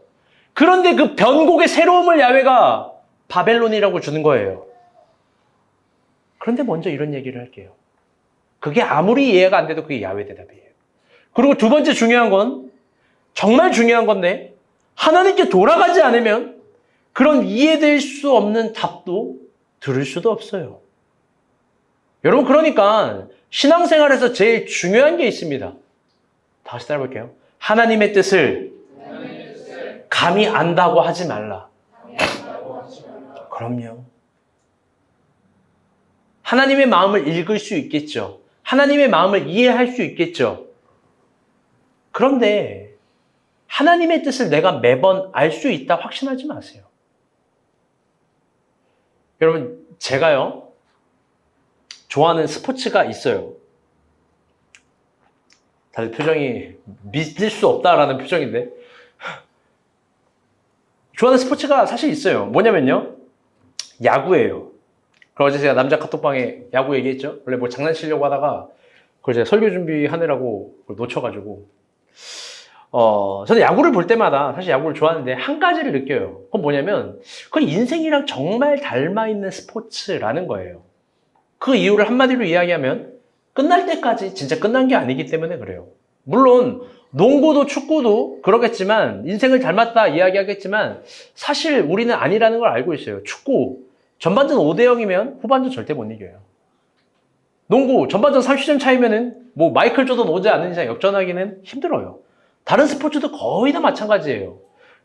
그런데 그 변곡의 새로움을 야훼가 바벨론이라고 주는 거예요. 그런데 먼저 이런 얘기를 할게요. 그게 아무리 이해가 안 돼도 그게 야훼 대답이에요. 그리고 두 번째 중요한 건 정말 중요한 건데 하나님께 돌아가지 않으면 그런 이해될 수 없는 답도 들을 수도 없어요. 여러분 그러니까 신앙생활에서 제일 중요한 게 있습니다. 다시 따라볼게요. 하나님의 뜻을 감히 안다고 하지 말라. 그럼요. 하나님의 마음을 읽을 수 있겠죠. 하나님의 마음을 이해할 수 있겠죠. 그런데 하나님의 뜻을 내가 매번 알 수 있다 확신하지 마세요. 여러분, 제가요, 좋아하는 스포츠가 있어요. 다들 표정이 믿을 수 없다라는 표정인데. 좋아하는 스포츠가 사실 있어요. 뭐냐면요. 야구예요. 그럼 어제 제가 남자 카톡방에 야구 얘기했죠. 원래 장난치려고 하다가 그걸 제가 설교 준비하느라고 그걸 놓쳐가지고 저는 야구를 볼 때마다 사실 야구를 좋아하는데 한 가지를 느껴요. 그건 뭐냐면 그건 인생이랑 정말 닮아있는 스포츠라는 거예요. 그 이유를 한마디로 이야기하면 끝날 때까지 진짜 끝난 게 아니기 때문에 그래요. 물론 농구도 축구도 그러겠지만 인생을 닮았다 이야기하겠지만 사실 우리는 아니라는 걸 알고 있어요. 축구 전반전 5대0이면 후반전 절대 못 이겨요. 농구 전반전 30점 차이면은 마이클 조던 오지 않는 이상 역전하기는 힘들어요. 다른 스포츠도 거의 다 마찬가지예요.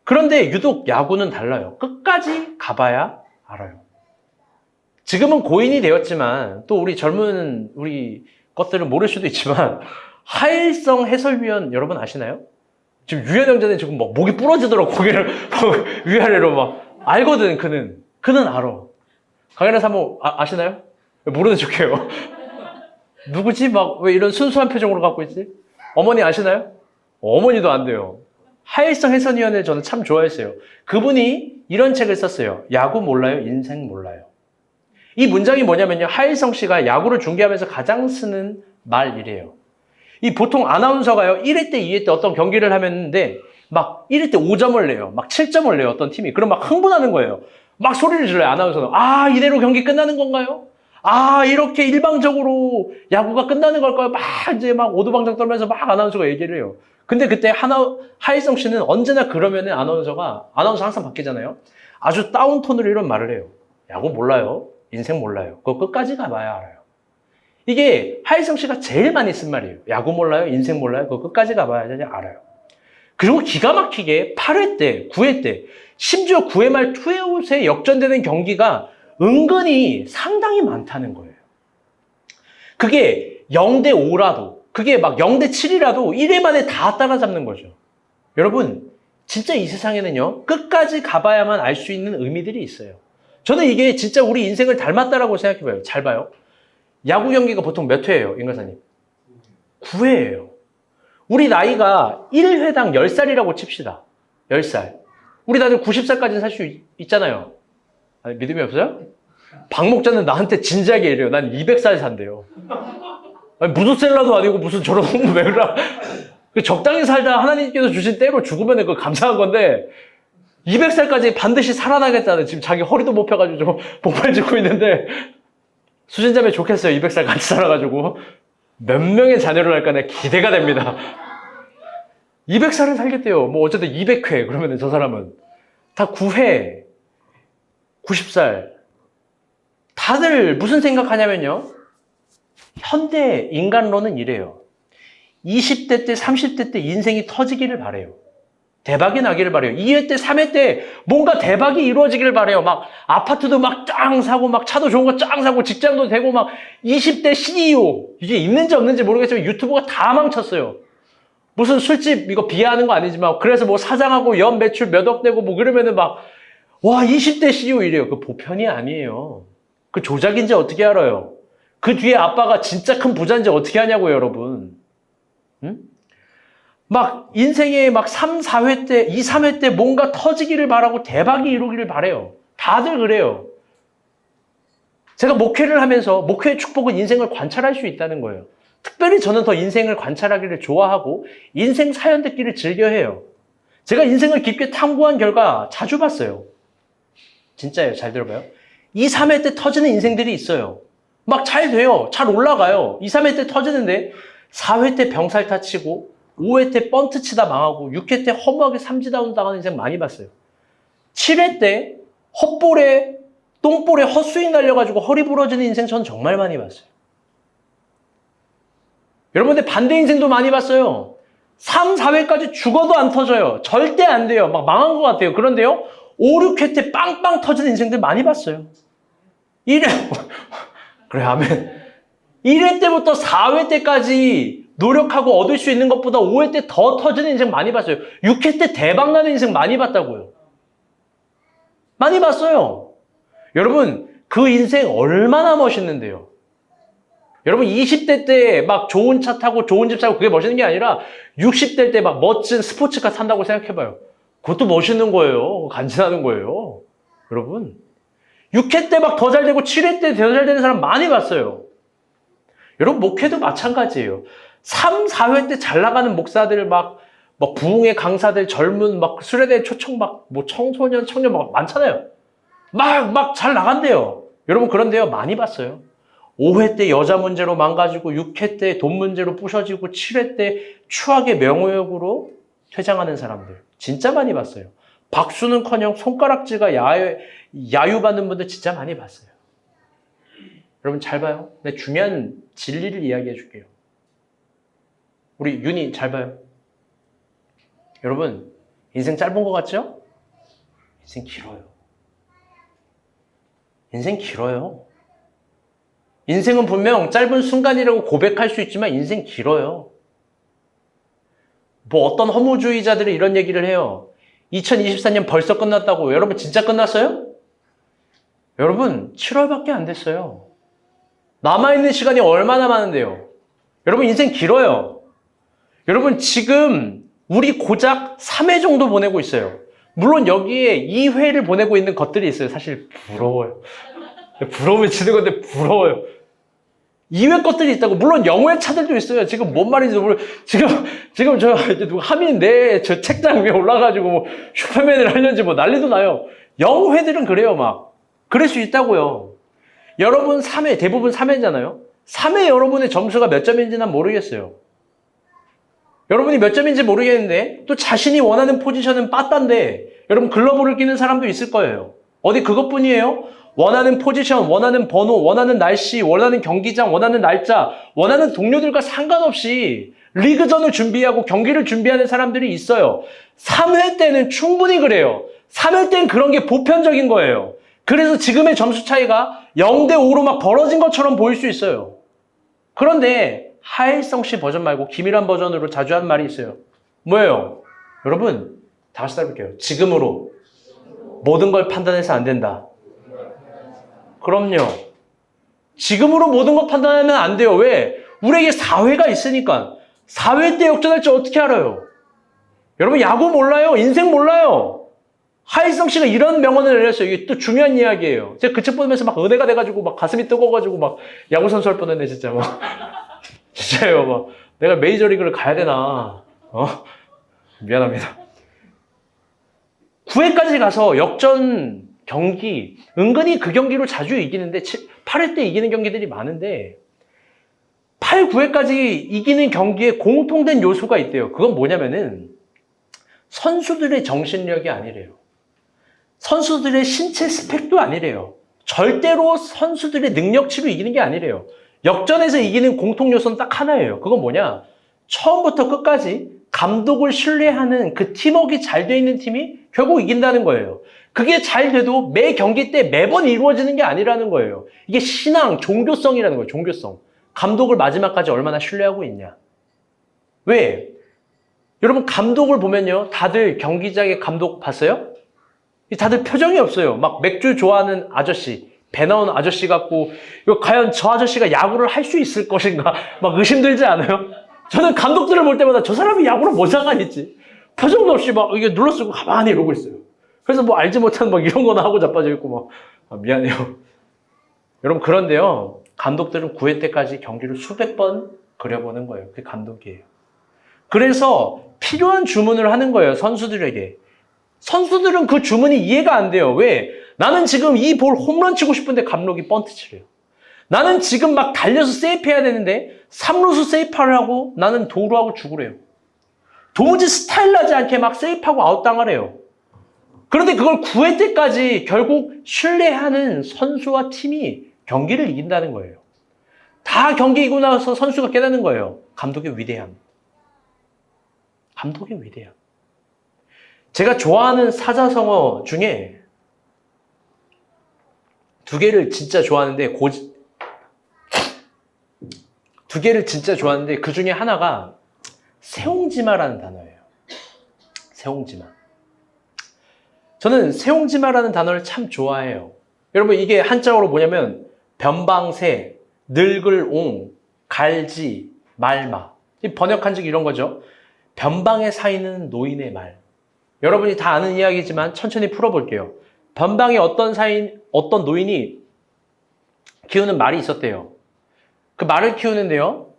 그런데 유독 야구는 달라요. 끝까지 가봐야 알아요. 지금은 고인이 되었지만 또 우리 젊은 우리 것들은 모를 수도 있지만 하일성 해설위원 여러분 아시나요? 지금 유현영전에 지금 목이 부러지더라고. 고개를 위아래로 막 알거든. 그는 알아. 강연의 사모 아시나요? 모르는 척해요. 누구지? 왜 이런 순수한 표정으로 갖고 있지? 어머니 아시나요? 어머니도 안 돼요. 하일성 해설위원을 저는 참 좋아했어요. 그분이 이런 책을 썼어요. 야구 몰라요? 인생 몰라요. 이 문장이 뭐냐면요. 하일성 씨가 야구를 중계하면서 가장 쓰는 말이래요. 이 보통 아나운서가요. 1회 때 2회 때 어떤 경기를 하면데 막 1회 때 5점을 내요. 막 7점을 내요. 어떤 팀이. 그럼 막 흥분하는 거예요. 막 소리를 질러요. 아나운서는. 이대로 경기 끝나는 건가요? 이렇게 일방적으로 야구가 끝나는 걸까요? 이제 오두방정 떨면서 아나운서가 얘기를 해요. 근데 그때 하일성 씨는 언제나 그러면은 아나운서 항상 바뀌잖아요. 아주 다운톤으로 이런 말을 해요. 야구 몰라요. 인생 몰라요. 그거 끝까지 가봐야 알아요. 이게 하일성 씨가 제일 많이 쓴 말이에요. 야구 몰라요. 인생 몰라요. 그거 끝까지 가봐야 알아요. 그리고 기가 막히게 8회 때, 9회 때, 심지어 9회 말 투아웃에 역전되는 경기가 은근히 상당히 많다는 거예요. 그게 0대 5라도, 그게 막 0대 7이라도 1회 만에 다 따라잡는 거죠. 여러분, 진짜 이 세상에는요, 끝까지 가봐야만 알 수 있는 의미들이 있어요. 저는 이게 진짜 우리 인생을 닮았다라고 생각해봐요. 잘 봐요. 야구 경기가 보통 몇 회예요, 임관사님? 9회예요. 우리 나이가 1회당 10살이라고 칩시다. 10살. 우리 다들 90살까지는 살 수 있잖아요. 아니, 믿음이 없어요? 박 목자는 나한테 진지하게 이래요. 난 200살 산대요. 아니, 무드셀러도 아니고 무슨 저런 왜 그래? 적당히 살다 하나님께서 주신 때로 죽으면 그거 감사한 건데 200살까지 반드시 살아나겠다는 지금 자기 허리도 못 펴가지고 좀 복발 짓고 있는데 수진자매 좋겠어요. 200살 같이 살아가지고 몇 명의 자녀를 할까 내가 기대가 됩니다. 200살은 살겠대요. 뭐 어쨌든 200회 그러면 저 사람은 다 9회 90살 다들 무슨 생각하냐면요. 현대 인간론은 이래요. 20대 때 30대 때 인생이 터지기를 바래요. 대박이 나기를 바래요. 2회 때 3회 때 뭔가 대박이 이루어지기를 바래요. 막 아파트도 막 짱 사고 막 차도 좋은 거 짱 사고 직장도 되고 막 20대 CEO 이게 있는지 없는지 모르겠지만 유튜브가 다 망쳤어요. 무슨 술집 이거 비하하는 거 아니지만 그래서 뭐 사장하고 연 매출 몇 억 되고 뭐 그러면은 막 와 20대 CEO 이래요. 그 보편이 아니에요. 그 조작인지 어떻게 알아요? 그 뒤에 아빠가 진짜 큰 부자인지 어떻게 하냐고요, 여러분. 응? 막 인생의 막 3, 4회 때, 2, 3회 때 뭔가 터지기를 바라고 대박이 이루기를 바래요. 다들 그래요. 제가 목회를 하면서 목회의 축복은 인생을 관찰할 수 있다는 거예요. 특별히 저는 더 인생을 관찰하기를 좋아하고 인생 사연 듣기를 즐겨해요. 제가 인생을 깊게 탐구한 결과 자주 봤어요. 진짜예요. 잘 들어봐요. 2, 3회 때 터지는 인생들이 있어요. 막 잘 돼요. 잘 올라가요. 2, 3회 때 터지는데 4회 때 병살 타치고 5회 때 번트 치다 망하고 6회 때 허무하게 삼지다운 당하는 인생 많이 봤어요. 7회 때 헛볼에 똥볼에 헛스윙 날려가지고 허리 부러지는 인생 전 정말 많이 봤어요. 여러분들 반대 인생도 많이 봤어요. 3, 4회까지 죽어도 안 터져요. 절대 안 돼요. 막 망한 것 같아요. 그런데요. 5, 6회 때 빵빵 터지는 인생들 많이 봤어요. 1회 그래 아멘. 1회 때부터 4회 때까지 노력하고 얻을 수 있는 것보다 5회 때 더 터지는 인생 많이 봤어요. 6회 때 대박 나는 인생 많이 봤다고요. 많이 봤어요. 여러분 그 인생 얼마나 멋있는데요. 여러분 20대 때 막 좋은 차 타고 좋은 집 사고 그게 멋있는 게 아니라 60대 때 막 멋진 스포츠카 탄다고 생각해봐요. 그것도 멋있는 거예요. 간지나는 거예요. 여러분 6회 때 막 더 잘 되고 7회 때 더 잘 되는 사람 많이 봤어요. 여러분 목회도 마찬가지예요. 3, 4회 때 잘 나가는 목사들 막 부흥의 강사들 젊은 막 수련회 초청 막 뭐 청소년 청년 막 많잖아요. 막 잘 나간대요. 여러분 그런데요 많이 봤어요. 5회 때 여자 문제로 망가지고 6회 때 돈 문제로 부셔지고 7회 때 추악의 명예욕으로 퇴장하는 사람들 진짜 많이 봤어요. 박수는커녕 손가락질과 야유받는 분들 진짜 많이 봤어요. 여러분 잘 봐요. 내 중요한 진리를 이야기해 줄게요. 우리 윤희 잘 봐요. 여러분 인생 짧은 것 같죠? 인생 길어요. 인생 길어요. 인생은 분명 짧은 순간이라고 고백할 수 있지만 인생 길어요. 뭐 어떤 허무주의자들이 이런 얘기를 해요. 2024년 벌써 끝났다고. 여러분 진짜 끝났어요? 여러분 7월밖에 안 됐어요. 남아있는 시간이 얼마나 많은데요. 여러분 인생 길어요. 여러분 지금 우리 고작 3회 정도 보내고 있어요. 물론 여기에 2회를 보내고 있는 것들이 있어요. 사실 부러워요. 부러우면 치는 건데 부러워요. 2회 것들이 있다고. 물론 0회 차들도 있어요. 지금 뭔 말인지도 모르고 지금 저 하민 내 저 책장 위에 올라가지고 뭐 슈퍼맨을 하려는지 뭐 난리도 나요. 0회들은 그래요. 막 그럴 수 있다고요. 여러분 3회 대부분 3회잖아요. 3회 여러분의 점수가 몇 점인지 난 모르겠어요. 여러분이 몇 점인지 모르겠는데 또 자신이 원하는 포지션은 빠딴데 여러분 글러브를 끼는 사람도 있을 거예요. 어디 그것뿐이에요? 원하는 포지션, 원하는 번호, 원하는 날씨, 원하는 경기장, 원하는 날짜, 원하는 동료들과 상관없이 리그전을 준비하고 경기를 준비하는 사람들이 있어요. 3회 때는 충분히 그래요. 3회 때는 그런 게 보편적인 거예요. 그래서 지금의 점수 차이가 0대5로 막 벌어진 것처럼 보일 수 있어요. 그런데 하일성 씨 버전 말고 김일환 버전으로 자주 하는 말이 있어요. 뭐예요? 여러분, 다 같이 따라볼게요. 지금으로 모든 걸 판단해서 안 된다. 그럼요. 지금으로 모든 걸 판단하면 안 돼요. 왜? 우리에게 4회가 있으니까. 4회 때 역전할지 어떻게 알아요? 여러분, 야구 몰라요? 인생 몰라요? 하일성 씨가 이런 명언을 내렸어요. 이게 또 중요한 이야기예요. 제가 그 책 보면서 막 은혜가 돼가지고 막 가슴이 뜨거워가지고 막 야구선수 할 뻔했네, 진짜. 막. 진짜요. 막 내가 메이저리그를 가야 되나. 미안합니다. 9회까지 가서 역전 경기, 은근히 그 경기로 자주 이기는데 8회 때 이기는 경기들이 많은데 8, 9회까지 이기는 경기에 공통된 요소가 있대요. 그건 뭐냐면은 선수들의 정신력이 아니래요. 선수들의 신체 스펙도 아니래요. 절대로 선수들의 능력치로 이기는 게 아니래요. 역전에서 이기는 공통 요소는 딱 하나예요. 그건 뭐냐? 처음부터 끝까지 감독을 신뢰하는 그 팀워크가 잘 돼 있는 팀이 결국 이긴다는 거예요. 그게 잘 돼도 매 경기 때 매번 이루어지는 게 아니라는 거예요. 이게 신앙, 종교성이라는 거예요. 종교성. 감독을 마지막까지 얼마나 신뢰하고 있냐. 왜? 여러분 감독을 보면요. 다들 경기장의 감독 봤어요? 다들 표정이 없어요. 막 맥주 좋아하는 아저씨, 배 나오는 아저씨 같고 이거 과연 저 아저씨가 야구를 할 수 있을 것인가 막 의심들지 않아요? 저는 감독들을 볼 때마다 저 사람이 야구를 뭐 상관있지? 표정도 없이 막 이게 눌러쓰고 가만히 이러고 있어요. 그래서 뭐 알지 못한 막 이런 거나 하고 자빠져 있고 막 미안해요. 여러분 그런데요. 감독들은 9회 때까지 경기를 수백 번 그려보는 거예요. 그게 감독이에요. 그래서 필요한 주문을 하는 거예요. 선수들에게. 선수들은 그 주문이 이해가 안 돼요. 왜? 나는 지금 이 볼 홈런 치고 싶은데 감독이 번트 치래요. 나는 지금 막 달려서 세이프해야 되는데 3루수 세이프를 하고 나는 도루하고 죽으래요. 도무지 스타일 나지 않게 막 세이프하고 아웃당하래요. 그런데 그걸 9회 때까지 결국 신뢰하는 선수와 팀이 경기를 이긴다는 거예요. 다 경기 이기고 나서 선수가 깨닫는 거예요. 감독의 위대함. 감독의 위대함. 제가 좋아하는 사자성어 중에 두 개를 진짜 좋아하는데 그 중에 하나가 세옹지마라는 단어예요. 세옹지마. 저는 세옹지마라는 단어를 참 좋아해요. 여러분 이게 한자어로 뭐냐면 변방새, 늙을옹, 갈지, 말마. 번역한 즉 이런 거죠. 변방에 사이는 노인의 말. 여러분이 다 아는 이야기지만 천천히 풀어볼게요. 변방에 어떤 노인이 키우는 말이 있었대요. 그 말을 키우는데요.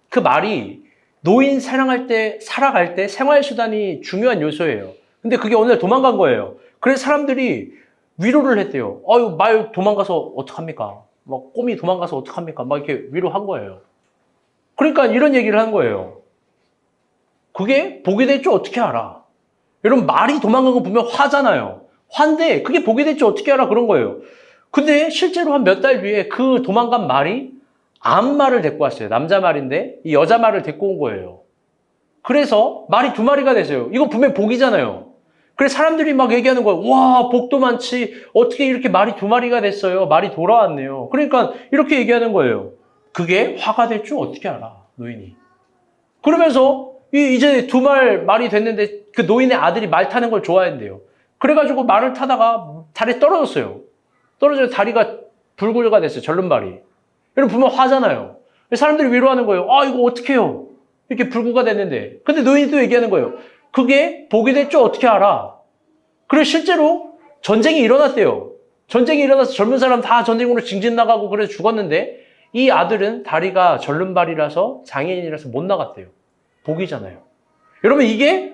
그 말이 노인 살아갈 때 생활수단이 중요한 요소예요. 근데 그게 어느 날 도망간 거예요. 그래서 사람들이 위로를 했대요. 말 도망가서 어떡합니까? 막 꼬미 도망가서 어떡합니까? 막 이렇게 위로한 거예요. 그러니까 이런 얘기를 한 거예요. 그게 복이 될 줄 어떻게 알아? 여러분 말이 도망간 거 보면 화잖아요. 화인데 그게 복이 될 줄 어떻게 알아? 그런 거예요. 근데 실제로 한 몇 달 뒤에 그 도망간 말이 암말을 데리고 왔어요. 남자 말인데 이 여자 말을 데리고 온 거예요. 그래서 말이 두 마리가 됐어요. 이거 분명 복이잖아요. 그래서 사람들이 막 얘기하는 거예요. 와, 복도 많지. 어떻게 이렇게 말이 두 마리가 됐어요. 말이 돌아왔네요. 그러니까 이렇게 얘기하는 거예요. 그게 화가 될 줄 어떻게 알아, 노인이. 그러면서 이제 두 말이 됐는데 그 노인의 아들이 말 타는 걸 좋아한대요. 그래가지고 말을 타다가 다리에 떨어졌어요. 떨어져서 다리가 불구가 됐어요. 절름발이. 여러분 보면 화잖아요. 사람들이 위로하는 거예요. 이거 어떡해요. 이렇게 불구가 됐는데. 근데 노인이 또 얘기하는 거예요. 그게 복이 될 줄 어떻게 알아? 그래서 실제로 전쟁이 일어났대요. 전쟁이 일어나서 젊은 사람 다 전쟁으로 징집 나가고 그래서 죽었는데 이 아들은 다리가 절름발이라서 장애인이라서 못 나갔대요. 복이잖아요. 여러분 이게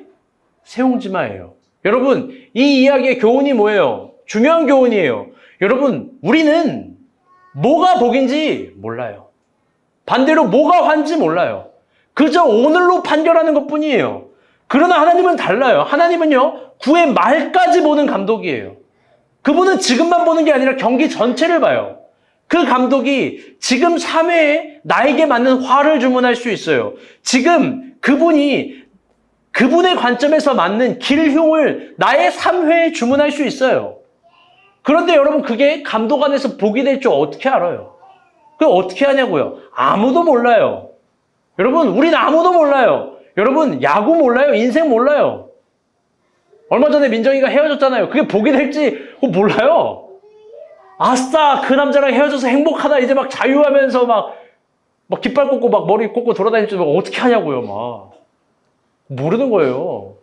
세옹지마예요. 여러분 이 이야기의 교훈이 뭐예요? 중요한 교훈이에요. 여러분 우리는 뭐가 복인지 몰라요. 반대로 뭐가 환지 몰라요. 그저 오늘로 판결하는 것뿐이에요. 그러나 하나님은 달라요. 하나님은요 9회 말까지 보는 감독이에요. 그분은 지금만 보는 게 아니라 경기 전체를 봐요. 그 감독이 지금 3회에 나에게 맞는 화를 주문할 수 있어요. 지금 그분의 관점에서 맞는 길흉을 나의 3회에 주문할 수 있어요. 그런데 여러분 그게 감독 안에서 복이 될 줄 어떻게 알아요? 그걸 어떻게 하냐고요? 아무도 몰라요. 여러분 우린 아무도 몰라요. 여러분 야구 몰라요? 인생 몰라요. 얼마 전에 민정이가 헤어졌잖아요. 그게 복이 될지 그거 몰라요. 아싸 그 남자랑 헤어져서 행복하다 이제 막 자유하면서 막 깃발 꽂고 막 머리 꽂고 돌아다닐 줄 어떻게 하냐고요. 막 모르는 거예요.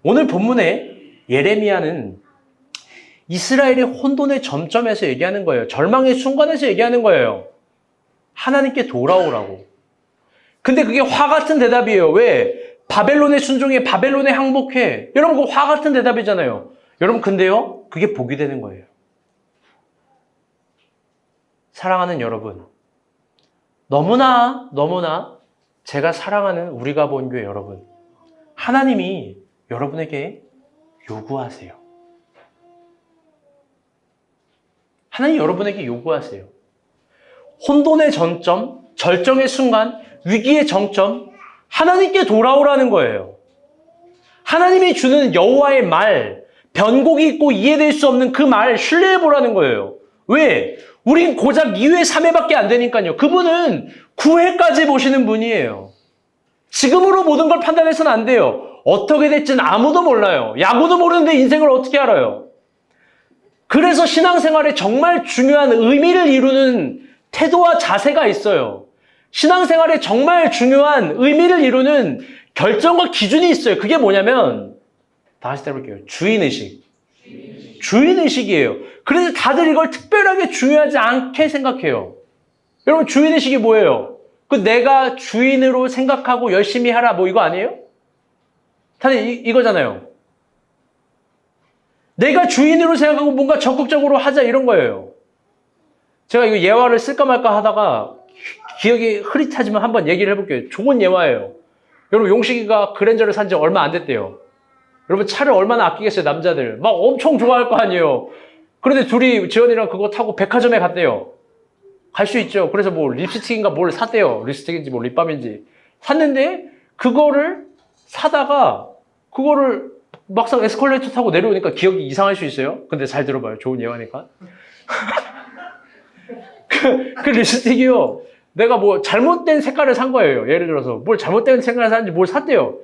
오늘 본문에 예레미야는 이스라엘의 혼돈의 점점에서 얘기하는 거예요. 절망의 순간에서 얘기하는 거예요. 하나님께 돌아오라고. 근데 그게 화 같은 대답이에요. 왜? 바벨론에 순종해, 바벨론에 항복해. 여러분 그거 화 같은 대답이잖아요. 여러분 근데요 그게 복이 되는 거예요. 사랑하는 여러분, 너무나 제가 사랑하는 우리가 본 교회 여러분, 하나님이 여러분에게 요구하세요. 하나님 여러분에게 요구하세요. 혼돈의 정점, 절정의 순간, 위기의 정점, 하나님께 돌아오라는 거예요. 하나님이 주는 여호와의 말, 변곡이 있고 이해될 수 없는 그 말 신뢰해보라는 거예요. 왜? 우린 고작 2회, 3회밖에 안 되니까요. 그분은 9회까지 보시는 분이에요. 지금으로 모든 걸 판단해서는 안 돼요. 어떻게 될지는 아무도 몰라요. 야구도 모르는데 인생을 어떻게 알아요? 그래서 신앙생활에 정말 중요한 의미를 이루는 태도와 자세가 있어요. 신앙생활에 정말 중요한 의미를 이루는 결정과 기준이 있어요. 그게 뭐냐면 다시 해볼게요. 주인의식. 주인의식이에요. 그래서 다들 이걸 특별하게 중요하지 않게 생각해요. 여러분 주인의식이 뭐예요? 그 내가 주인으로 생각하고 열심히 하라 뭐 이거 아니에요? 다들 이거잖아요. 내가 주인으로 생각하고 뭔가 적극적으로 하자 이런 거예요. 제가 이거 예화를 쓸까 말까 하다가 기억이 흐릿하지만 한번 얘기를 해볼게요. 좋은 예화예요. 여러분 용식이가 그랜저를 산 지 얼마 안 됐대요. 여러분 차를 얼마나 아끼겠어요 남자들. 막 엄청 좋아할 거 아니에요. 그런데 둘이 지원이랑 그거 타고 백화점에 갔대요. 갈 수 있죠. 그래서 뭐 립스틱인가 뭘 샀대요. 립스틱인지 뭐 립밤인지 샀는데 그거를 사다가 그거를 막상 에스컬레이터 타고 내려오니까 기억이 이상할 수 있어요. 근데 잘 들어봐요. 좋은 예화니까. 그 립스틱이요. 내가 뭐 잘못된 색깔을 산 거예요. 예를 들어서 뭘 잘못된 색깔을 샀는지 뭘 샀대요.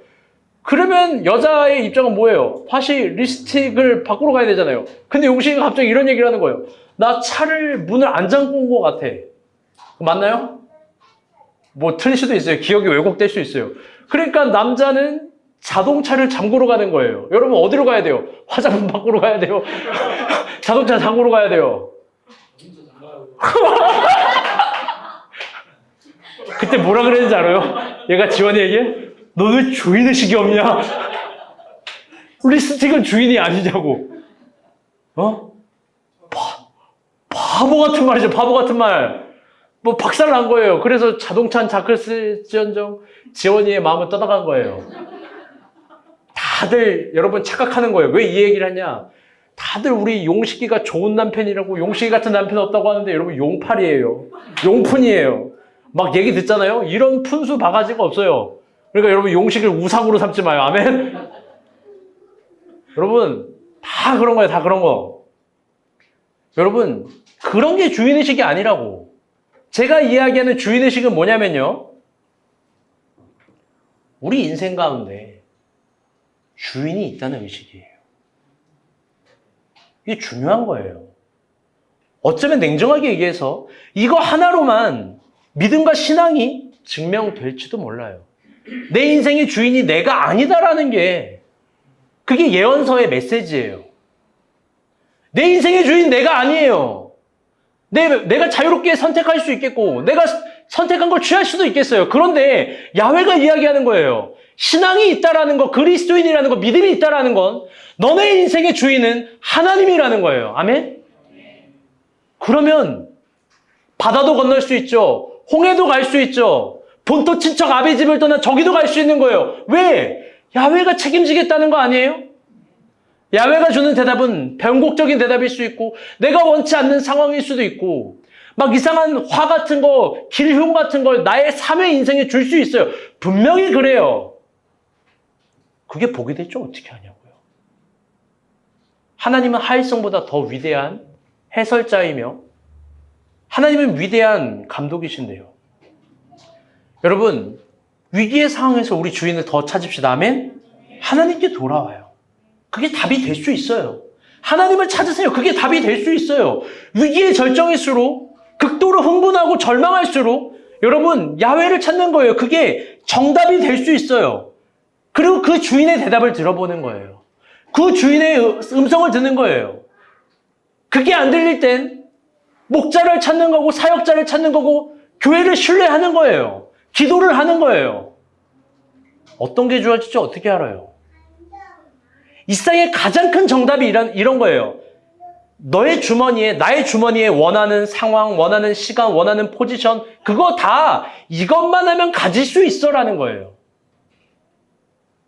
그러면 여자의 입장은 뭐예요? 다시 립스틱을 바꾸러 가야 되잖아요. 근데 용식이가 갑자기 이런 얘기를 하는 거예요. 나 차를 문을 안 잠고 온 것 같아. 맞나요? 뭐 틀릴 수도 있어요. 기억이 왜곡될 수 있어요. 그러니까 남자는 자동차를 잠그러 가는 거예요. 여러분 어디로 가야 돼요? 화장품 바꾸러 가야 돼요? 자동차 잠그러 가야 돼요? 그때 뭐라 그랬는지 알아요? 얘가 지원이에게 너 왜 주인의식이 없냐? 립스틱은 주인이 아니냐고. 바보 같은 말이죠. 바보 같은 말. 뭐 박살 난 거예요. 그래서 자동차는 자클스지언정 지원이의 마음은 떠나간 거예요. 다들 여러분 착각하는 거예요. 왜 이 얘기를 하냐? 다들 우리 용식이가 좋은 남편이라고 용식이 같은 남편 없다고 하는데 여러분 용팔이에요. 용푼이에요. 막 얘기 듣잖아요. 이런 푼수 바가지가 없어요. 그러니까 여러분 용식을 우상으로 삼지 마요. 아멘? 여러분 다 그런 거예요. 다 그런 거. 여러분 그런 게 주인의식이 아니라고. 제가 이야기하는 주인의식은 뭐냐면요. 우리 인생 가운데 주인이 있다는 의식이에요. 이게 중요한 거예요. 어쩌면 냉정하게 얘기해서 이거 하나로만 믿음과 신앙이 증명될지도 몰라요. 내 인생의 주인이 내가 아니다라는 게 그게 예언서의 메시지예요. 내 인생의 주인 내가 아니에요. 내가 자유롭게 선택할 수 있겠고 내가 선택한 걸 취할 수도 있겠어요. 그런데 야훼가 이야기하는 거예요. 신앙이 있다라는 거, 그리스도인이라는 거, 믿음이 있다라는 건 너네 인생의 주인은 하나님이라는 거예요. 아멘? 그러면 바다도 건널 수 있죠. 홍해도 갈 수 있죠. 본토 친척 아비 집을 떠나 저기도 갈 수 있는 거예요. 왜? 야훼가 책임지겠다는 거 아니에요? 야훼가 주는 대답은 변곡적인 대답일 수 있고 내가 원치 않는 상황일 수도 있고 막 이상한 화 같은 거, 길흉 같은 걸 나의 삶의 인생에 줄 수 있어요. 분명히 그래요. 그게 복이 됐죠? 어떻게 하냐고요. 하나님은 하일성보다 더 위대한 해설자이며 하나님은 위대한 감독이신데요. 여러분, 위기의 상황에서 우리 주인을 더 찾읍시다. 아멘? 하나님께 돌아와요. 그게 답이 될 수 있어요. 하나님을 찾으세요. 그게 답이 될 수 있어요. 위기의 절정일수록 극도로 흥분하고 절망할수록 여러분 야훼를 찾는 거예요. 그게 정답이 될 수 있어요. 그리고 그 주인의 대답을 들어보는 거예요. 그 주인의 음성을 듣는 거예요. 그게 안 들릴 땐 목자를 찾는 거고 사역자를 찾는 거고 교회를 신뢰하는 거예요. 기도를 하는 거예요. 어떤 게 좋아질지 어떻게 알아요? 이 세상의 가장 큰 정답이 이런 거예요. 너의 주머니에, 나의 주머니에 원하는 상황, 원하는 시간, 원하는 포지션, 그거 다 이것만 하면 가질 수 있어라는 거예요.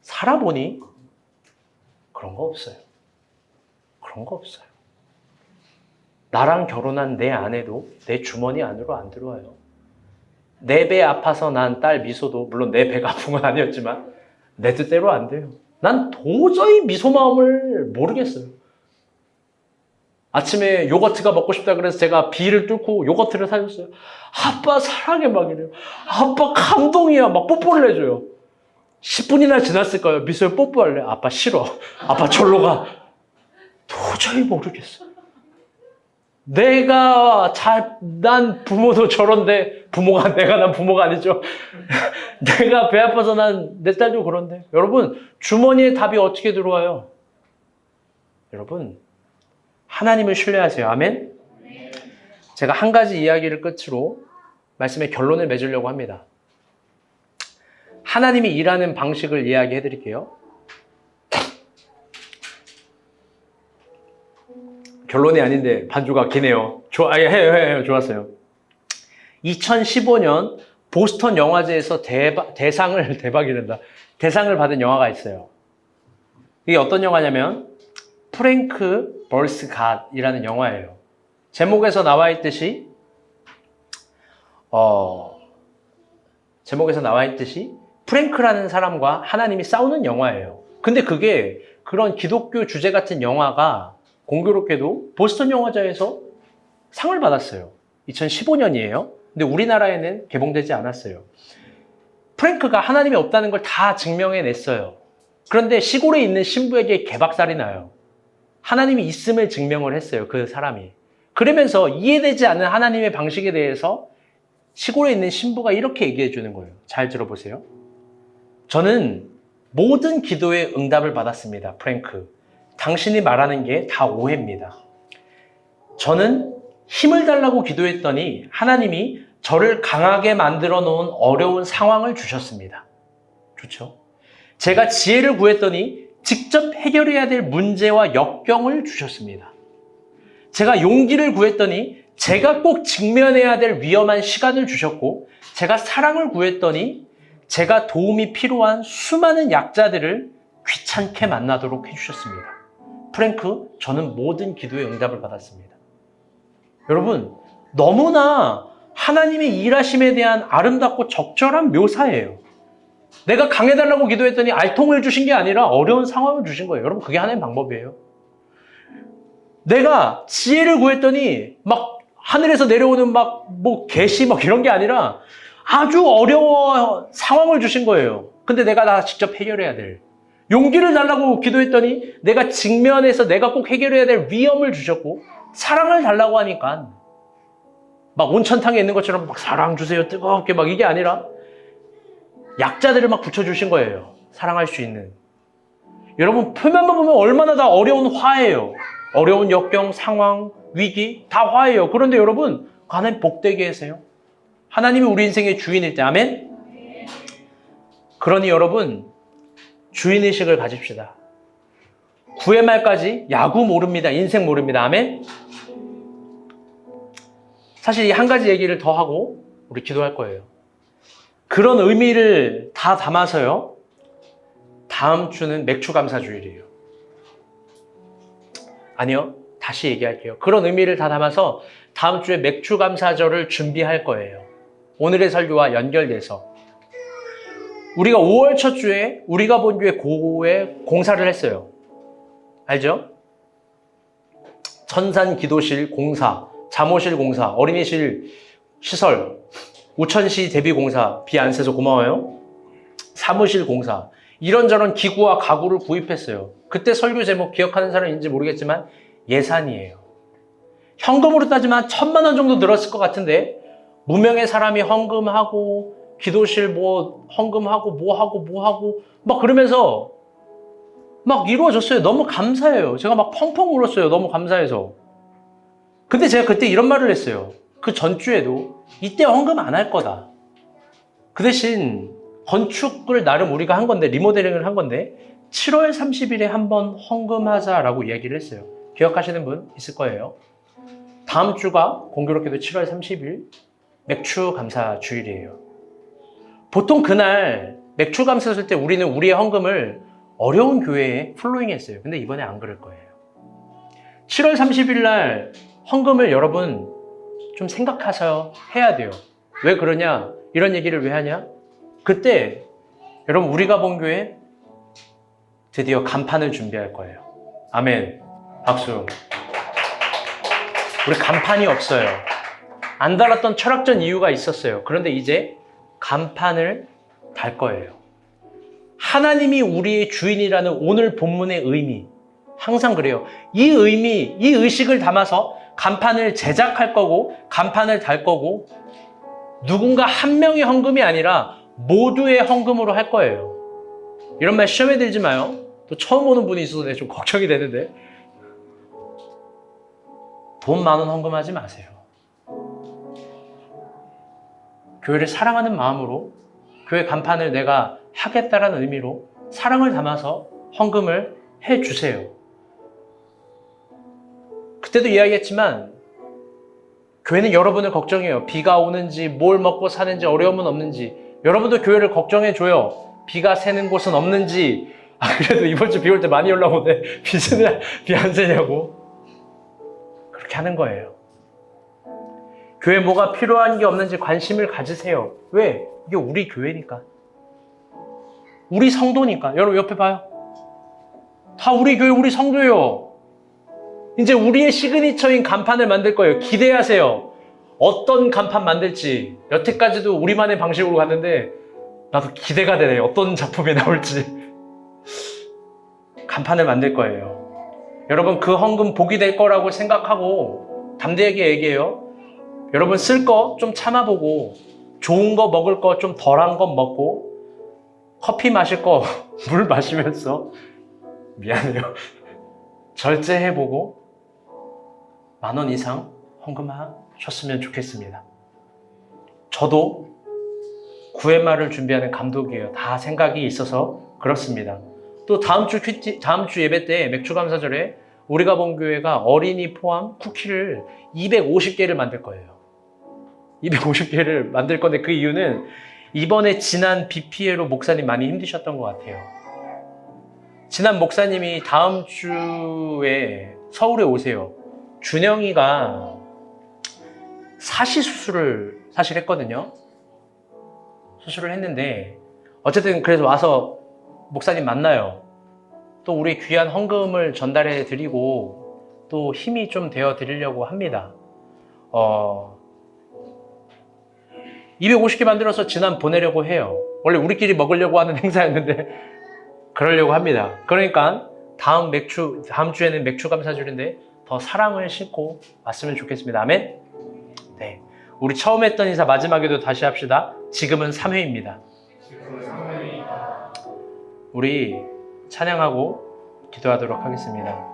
살아보니 그런 거 없어요. 그런 거 없어요. 나랑 결혼한 내 아내도 내 주머니 안으로 안 들어와요. 내 배 아파서 난 딸 미소도 물론 내 배가 아픈 건 아니었지만 내 뜻대로 안 돼요. 난 도저히 미소 마음을 모르겠어요. 아침에 요거트가 먹고 싶다 그래서 제가 비를 뚫고 요거트를 사줬어요. 아빠 사랑해 막 이래요. 아빠 감동이야 막 뽀뽀를 해줘요. 10분이나 지났을 거예요. 미소에 뽀뽀할래. 아빠 싫어. 아빠 절로 가. 도저히 모르겠어. 난 부모도 저런데, 내가 난 부모가 아니죠. 내가 배 아파서 내 딸도 그런데. 여러분, 주머니에 답이 어떻게 들어와요? 여러분, 하나님을 신뢰하세요. 아멘? 제가 한 가지 이야기를 끝으로 말씀의 결론을 맺으려고 합니다. 하나님이 일하는 방식을 이야기해 드릴게요. 결론이 아닌데 반주가 기네요. 해요. 좋았어요. 2015년 보스턴 영화제에서 대상을 받은 영화가 있어요. 이게 어떤 영화냐면 프랭크 벌스갓이라는 영화예요. 제목에서 나와 있듯이 프랭크라는 사람과 하나님이 싸우는 영화예요. 근데 그게 그런 기독교 주제 같은 영화가 공교롭게도 보스턴 영화제에서 상을 받았어요. 2015년이에요. 근데 우리나라에는 개봉되지 않았어요. 프랭크가 하나님이 없다는 걸 다 증명해냈어요. 그런데 시골에 있는 신부에게 개박살이 나요. 하나님이 있음을 증명을 했어요. 그 사람이. 그러면서 이해되지 않는 하나님의 방식에 대해서 시골에 있는 신부가 이렇게 얘기해 주는 거예요. 잘 들어보세요. 저는 모든 기도에 응답을 받았습니다. 프랭크. 당신이 말하는 게 다 오해입니다. 저는 힘을 달라고 기도했더니 하나님이 저를 강하게 만들어 놓은 어려운 상황을 주셨습니다. 좋죠? 제가 지혜를 구했더니 직접 해결해야 될 문제와 역경을 주셨습니다. 제가 용기를 구했더니 제가 꼭 직면해야 될 위험한 시간을 주셨고, 제가 사랑을 구했더니 제가 도움이 필요한 수많은 약자들을 귀찮게 만나도록 해주셨습니다. 프랭크, 저는 모든 기도에 응답을 받았습니다. 여러분, 너무나 하나님의 일하심에 대한 아름답고 적절한 묘사예요. 내가 강해달라고 기도했더니 알통을 주신 게 아니라 어려운 상황을 주신 거예요. 여러분, 그게 하나님의 방법이에요. 내가 지혜를 구했더니 막 하늘에서 내려오는 계시 이런 게 아니라 아주 어려운 상황을 주신 거예요. 근데 내가 다 직접 해결해야 될. 용기를 달라고 기도했더니 내가 직면해서 내가 꼭 해결해야 될 위험을 주셨고, 사랑을 달라고 하니까 온천탕에 있는 것처럼 사랑 주세요 뜨겁게 이게 아니라 약자들을 붙여주신 거예요. 사랑할 수 있는. 여러분, 표면만 보면 얼마나 다 어려운 화예요. 어려운 역경, 상황, 위기 다 화예요. 그런데 여러분, 하나님 복되게 하세요. 하나님이 우리 인생의 주인일 때. 아멘? 그러니 여러분, 주인의식을 가집시다. 9회 말까지 야구 모릅니다. 인생 모릅니다. 아멘? 사실 이 한 가지 얘기를 더 하고 우리 기도할 거예요. 그런 의미를 다 담아서요. 다음 주는 맥주 감사 주일이에요. 아니요. 다시 얘기할게요. 그런 의미를 다 담아서 다음 주에 맥주 감사절을 준비할 거예요. 오늘의 설교와 연결돼서. 우리가 5월 첫 주에 우리가 본 교회 고에 공사를 했어요. 알죠? 천산 기도실 공사, 잠호실 공사, 어린이실 시설, 우천시 대비 공사, 비 안 새서 고마워요. 사무실 공사, 이런저런 기구와 가구를 구입했어요. 그때 설교 제목 기억하는 사람인지 모르겠지만 예산이에요. 현금으로 따지면 1,000만 원 정도 들었을 것 같은데 무명의 사람이 헌금하고 기도실 뭐 헌금하고 뭐하고 막 그러면서 막 이루어졌어요. 너무 감사해요. 제가 막 펑펑 울었어요. 너무 감사해서. 근데 제가 그때 이런 말을 했어요. 그 전주에도 이때 헌금 안 할 거다. 그 대신 건축을 나름 우리가 한 건데 리모델링을 한 건데 7월 30일에 한번 헌금하자라고 이야기를 했어요. 기억하시는 분 있을 거예요. 다음 주가 공교롭게도 7월 30일 맥주 감사 주일이에요. 보통 그날 맥주 감사 쓸 때 우리는 우리의 헌금을 어려운 교회에 플로잉했어요. 근데 이번에 안 그럴 거예요. 7월 30일 날 헌금을 여러분 좀 생각하셔 해야 돼요. 왜 그러냐? 이런 얘기를 왜 하냐? 그때 여러분 우리가 본 교회 드디어 간판을 준비할 거예요. 아멘. 박수. 우리 간판이 없어요. 안 달았던 철학적 이유가 있었어요. 그런데 이제 간판을 달 거예요. 하나님이 우리의 주인이라는 오늘 본문의 의미, 항상 그래요. 이 의미, 이 의식을 담아서 간판을 제작할 거고 간판을 달 거고 누군가 한 명의 헌금이 아니라 모두의 헌금으로 할 거예요. 이런 말 시험에 들지 마요. 또 처음 오는 분이 있어서 내가 좀 걱정이 되는데 돈 많은 헌금하지 마세요. 교회를 사랑하는 마음으로 교회 간판을 내가 하겠다라는 의미로 사랑을 담아서 헌금을 해주세요. 그때도 이야기했지만 교회는 여러분을 걱정해요. 비가 오는지 뭘 먹고 사는지 어려움은 없는지 여러분도 교회를 걱정해줘요. 비가 새는 곳은 없는지 그래도 이번 주 비 올 때 많이 올라오는데 비 안 새냐고 그렇게 하는 거예요. 교회 뭐가 필요한 게 없는지 관심을 가지세요. 왜? 이게 우리 교회니까. 우리 성도니까. 여러분 옆에 봐요. 다 우리 교회 우리 성도예요. 이제 우리의 시그니처인 간판을 만들 거예요. 기대하세요. 어떤 간판 만들지. 여태까지도 우리만의 방식으로 갔는데 나도 기대가 되네요. 어떤 작품이 나올지. 간판을 만들 거예요. 여러분 그 헌금 복이 될 거라고 생각하고 담대하게 얘기해요. 여러분 쓸 거 좀 참아보고 좋은 거 먹을 거 좀 덜한 거 먹고 커피 마실 거 물 마시면서 미안해요. 절제해보고 10,000원 이상 헌금하셨으면 좋겠습니다. 저도 구회말을 준비하는 감독이에요. 다 생각이 있어서 그렇습니다. 또 다음 주 예배 때 맥주 감사절에 우리가 본 교회가 어린이 포함 쿠키를 250개를 만들 거예요. 250개를 만들 건데 그 이유는 이번에 지난 비 피해로 목사님 많이 힘드셨던 것 같아요. 지난 목사님이 다음 주에 서울에 오세요. 준영이가 사시 수술을 사실 했거든요. 수술을 했는데 어쨌든 그래서 와서 목사님 만나요. 또 우리 귀한 헌금을 전달해 드리고 또 힘이 좀 되어 드리려고 합니다. 250개 만들어서 지난 보내려고 해요. 원래 우리끼리 먹으려고 하는 행사였는데 그러려고 합니다. 그러니까 다음 주에는 맥주 감사절인데 더 사랑을 싣고 왔으면 좋겠습니다. 아멘? 네. 우리 처음 했던 인사 마지막에도 다시 합시다. 지금은 3회입니다. 우리 찬양하고 기도하도록 하겠습니다.